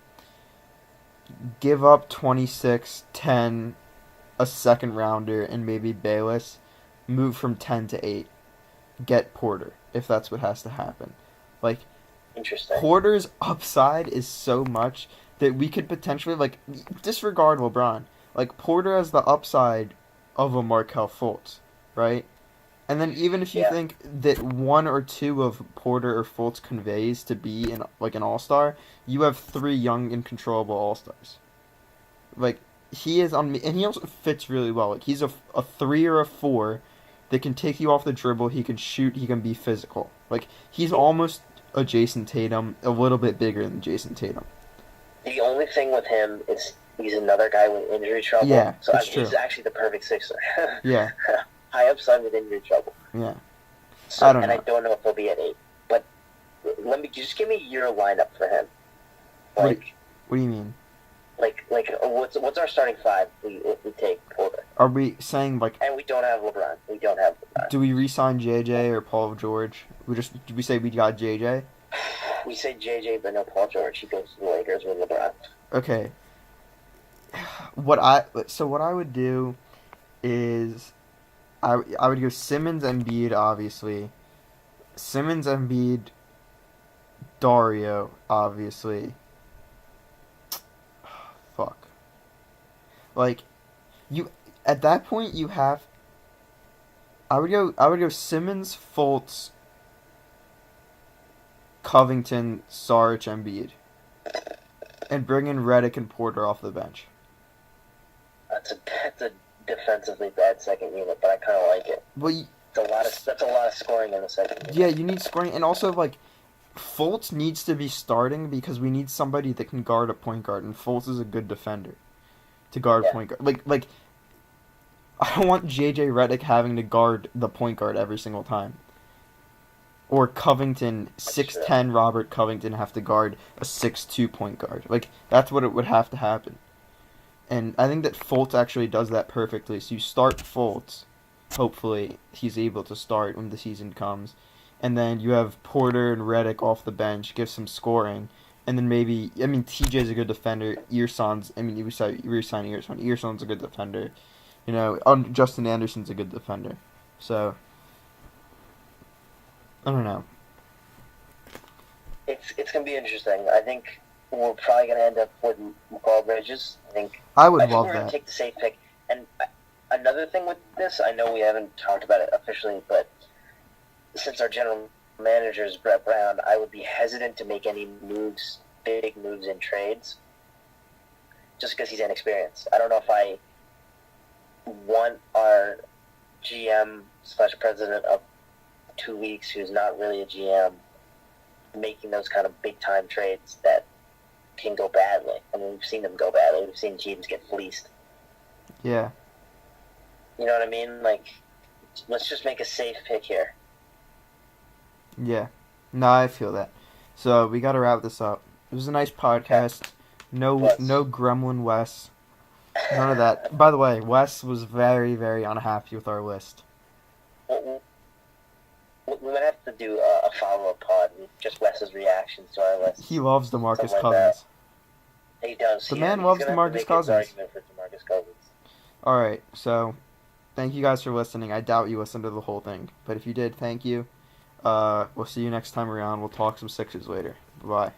Give up 26, 10, a second rounder, and maybe Bayless. Move from 10 to 8. Get Porter, if that's what has to happen. Like, Interesting. Porter's upside is so much that we could potentially, like, disregard LeBron. Like, Porter has the upside of a Markel Fultz, right? And then even if you Yeah. think that one or two of Porter or Fultz conveys to be like an all-star, you have three young and controllable all-stars. Like, he is on me, and he also fits really well. Like, he's a 3 or a 4 that can take you off the dribble. He can shoot. He can be physical. Like, he's almost a Jason Tatum, a little bit bigger than Jason Tatum. The only thing with him is he's another guy with injury trouble. Yeah, So that's he's true. actually the perfect Sixer. Yeah, High upside with injury trouble. yeah. So, I don't and I know. don't know if he'll be at 8. But just give me your lineup for him. What do, Like, what do you mean? what's our starting 5 if we take Porter? Are we saying, like, And we don't have LeBron. We don't have LeBron. do we re-sign JJ or Paul George? Did we say we got JJ? We say JJ, but no Paul George. He goes to the Lakers with LeBron. Okay. What I would do is I would go Simmons, Embiid, obviously. Simmons, Embiid, Dario, obviously. Fuck. Like, you at that point you have. I would go Simmons, Fultz, Covington, Sarge, Embiid, and bring in Redick and Porter off the bench. That's a defensively bad second unit, but I kind of like it. Well, That's a lot of scoring in the second unit. yeah, you need scoring, and also like Fultz needs to be starting because we need somebody that can guard a point guard, and Fultz is a good defender to guard Yeah. point guard. Like I don't want JJ Redick having to guard the point guard every single time. Or Covington, That's 6'10" Robert Covington have to guard a 6'2" point guard. Like, that's what it would have to happen. And I think that Fultz actually does that perfectly. So you start Fultz. Hopefully, he's able to start when the season comes. And then you have Porter and Redick off the bench, give some scoring. And then maybe, I mean, TJ's a good defender. Earson's, I mean, you re-sign Earson. Earson's a good defender. You know, Justin Anderson's a good defender. So, I don't know. It's gonna be interesting. I think we're probably gonna end up with McCall Bridges. I would I think love we're gonna that. take the safe pick. And another thing with this, I know we haven't talked about it officially, but since our general manager is Brett Brown, I would be hesitant to make any big moves in trades, just because he's inexperienced. I don't know if I want our GM / president of 2 weeks, who's not really a GM, making those kind of big time trades that can go badly. I mean, we've seen them go badly. We've seen teams get fleeced. Yeah. You know what I mean? Like, let's just make a safe pick here. Yeah. No, I feel that. So we got to wrap this up. It was a nice podcast. No Gremlin Wes. None of that. By the way, Wes was very, very unhappy with our list. We might have to do a follow-up pod with just Wes's reactions to our list. He loves DeMarcus Something like Cousins. He does. The man loves he's gonna have to DeMarcus make his Cousins. argument for DeMarcus Cousins. All right. So thank you guys for listening. I doubt you listened to the whole thing, but if you did, thank you. We'll see you next time around. We'll talk some Sixers later. Bye.